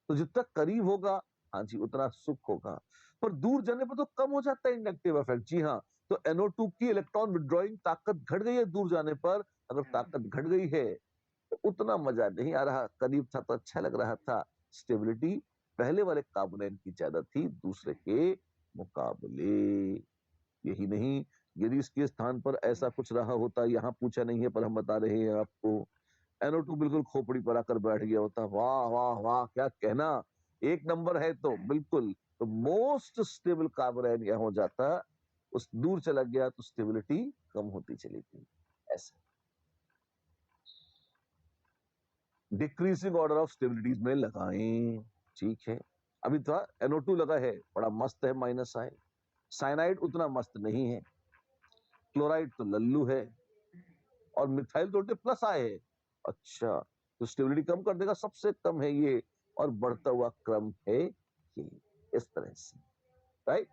तो जितना करीब होगा, हाँ जी, उतना सुख होगा। पर दूर जाने पर तो कम हो जाता है इंडक्टिव इफेक्ट। जी हाँ, तो NO2 की इलेक्ट्रॉन विड्रॉइंग ताकत घट गई है दूर जाने पर। अगर ताकत घट गई है तो उतना मजा नहीं आ रहा, करीब था तो अच्छा लग रहा था। स्टेबिलिटी पहले वाले कार्बोनेट की ज्यादा थी दूसरे के मुकाबले। यही नहीं, यदि इसके स्थान पर ऐसा कुछ रहा होता, यहाँ पूछा नहीं है पर हम बता रहे हैं आपको, NO2 बिल्कुल खोपड़ी पर आकर बैठ गया होता, वाह वाह वाह क्या कहना, एक नंबर है तो बिल्कुल, तो मोस्ट स्टेबल कार्बोनाइट यह हो जाता। उस दूर चला गया तो स्टेबिलिटी कम होती चली गई। ऐसे डिक्रीजिंग ऑर्डर ऑफ स्टेबिलिटीज में लगाएं। ठीक है, अभी तो NO2 लगा है, बड़ा मस्त है, माइनस आए। साइनाइड उतना मस्त नहीं है, क्लोराइड तो लल्लू है, और मिथाइल तो प्लस आए है। अच्छा, तो स्टेबिलिटी कम कर देगा, सबसे कम है ये, और बढ़ता हुआ क्रम है ये, इस तरह से। राइट,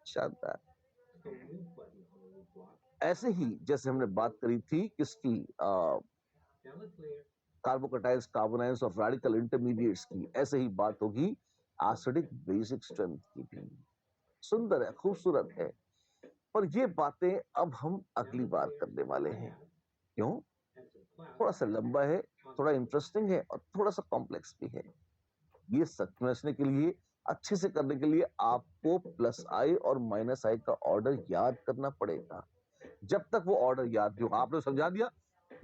शानदार। ऐसे ही जैसे हमने बात करी थी किसकी, कार्बोकैटायंस, कार्बोनाइंस और रेडिकल इंटरमीडिएट्स की, ऐसे ही बात होगी एसिडिक बेसिक स्ट्रेंथ की भी। सुंदर है, खूबसूरत है, पर ये बातें अब हम अगली बार करने वाले हैं। क्यों? थोड़ा सा लंबा है, थोड़ा इंटरेस्टिंग है और थोड़ा सा कॉम्प्लेक्स भी है। ये समझने के लिए, अच्छे से करने के लिए आपको प्लस आई और माइनस आई का ऑर्डर याद करना पड़ेगा। जब तक वो ऑर्डर याद नहीं होगा, आपने समझा दिया,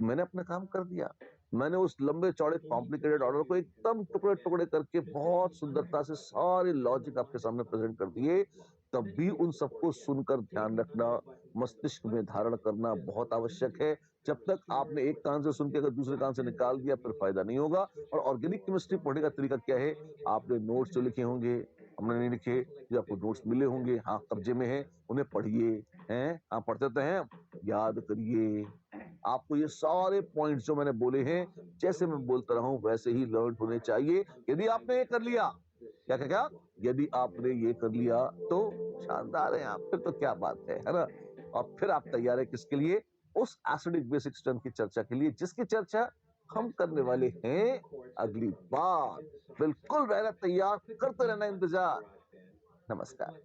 मैंने अपना काम कर दिया। मैंने उस लंबे चौड़े कॉम्प्लिकेटेड ऑर्डर को एकदम टुकड़े-टुकड़े करके बहुत सुंदरता से सारे लॉजिक आपके सामने प्रेज़ेंट कर दिए। तब भी उन सबको सुनकर ध्यान रखना, मस्तिष्क में धारण करना बहुत आवश्यक है। जब तक आपने एक कान से सुन के अगर दूसरे कान से निकाल दिया फिर फ़ायदा नहीं होगा। और ऑर्गेनिक केमिस्ट्री पढ़ने का तरीका क्या है? आपने नोट्स जो लिखे होंगे, हमने नहीं लिखे, जो आपको नोट्स मिले होंगे, हाँ, कब्जे में हैं, उन्हें पढ़िए, हैं? हाँ, पढ़ते तो हैं, याद करिए। आपको ये सारे पॉइंट्स जो मैंने बोले हैं, जैसे मैं बोलता रहा हूँ वैसे ही लर्न होने चाहिए। यदि आपने ये कर लिया, क्या? यदि आपने ये कर लिया तो शानदार हैं आप, फिर तो क्या बात है ना? और फिर आप तैयार हैं किसके लिए? उस एसिडिक बेसिक स्ट्रेंथ की चर्चा के लिए जिसकी चर्चा हम करने वाले हैं अगली बार। बिल्कुल रहना तैयार, करते रहना इंतजार। नमस्कार।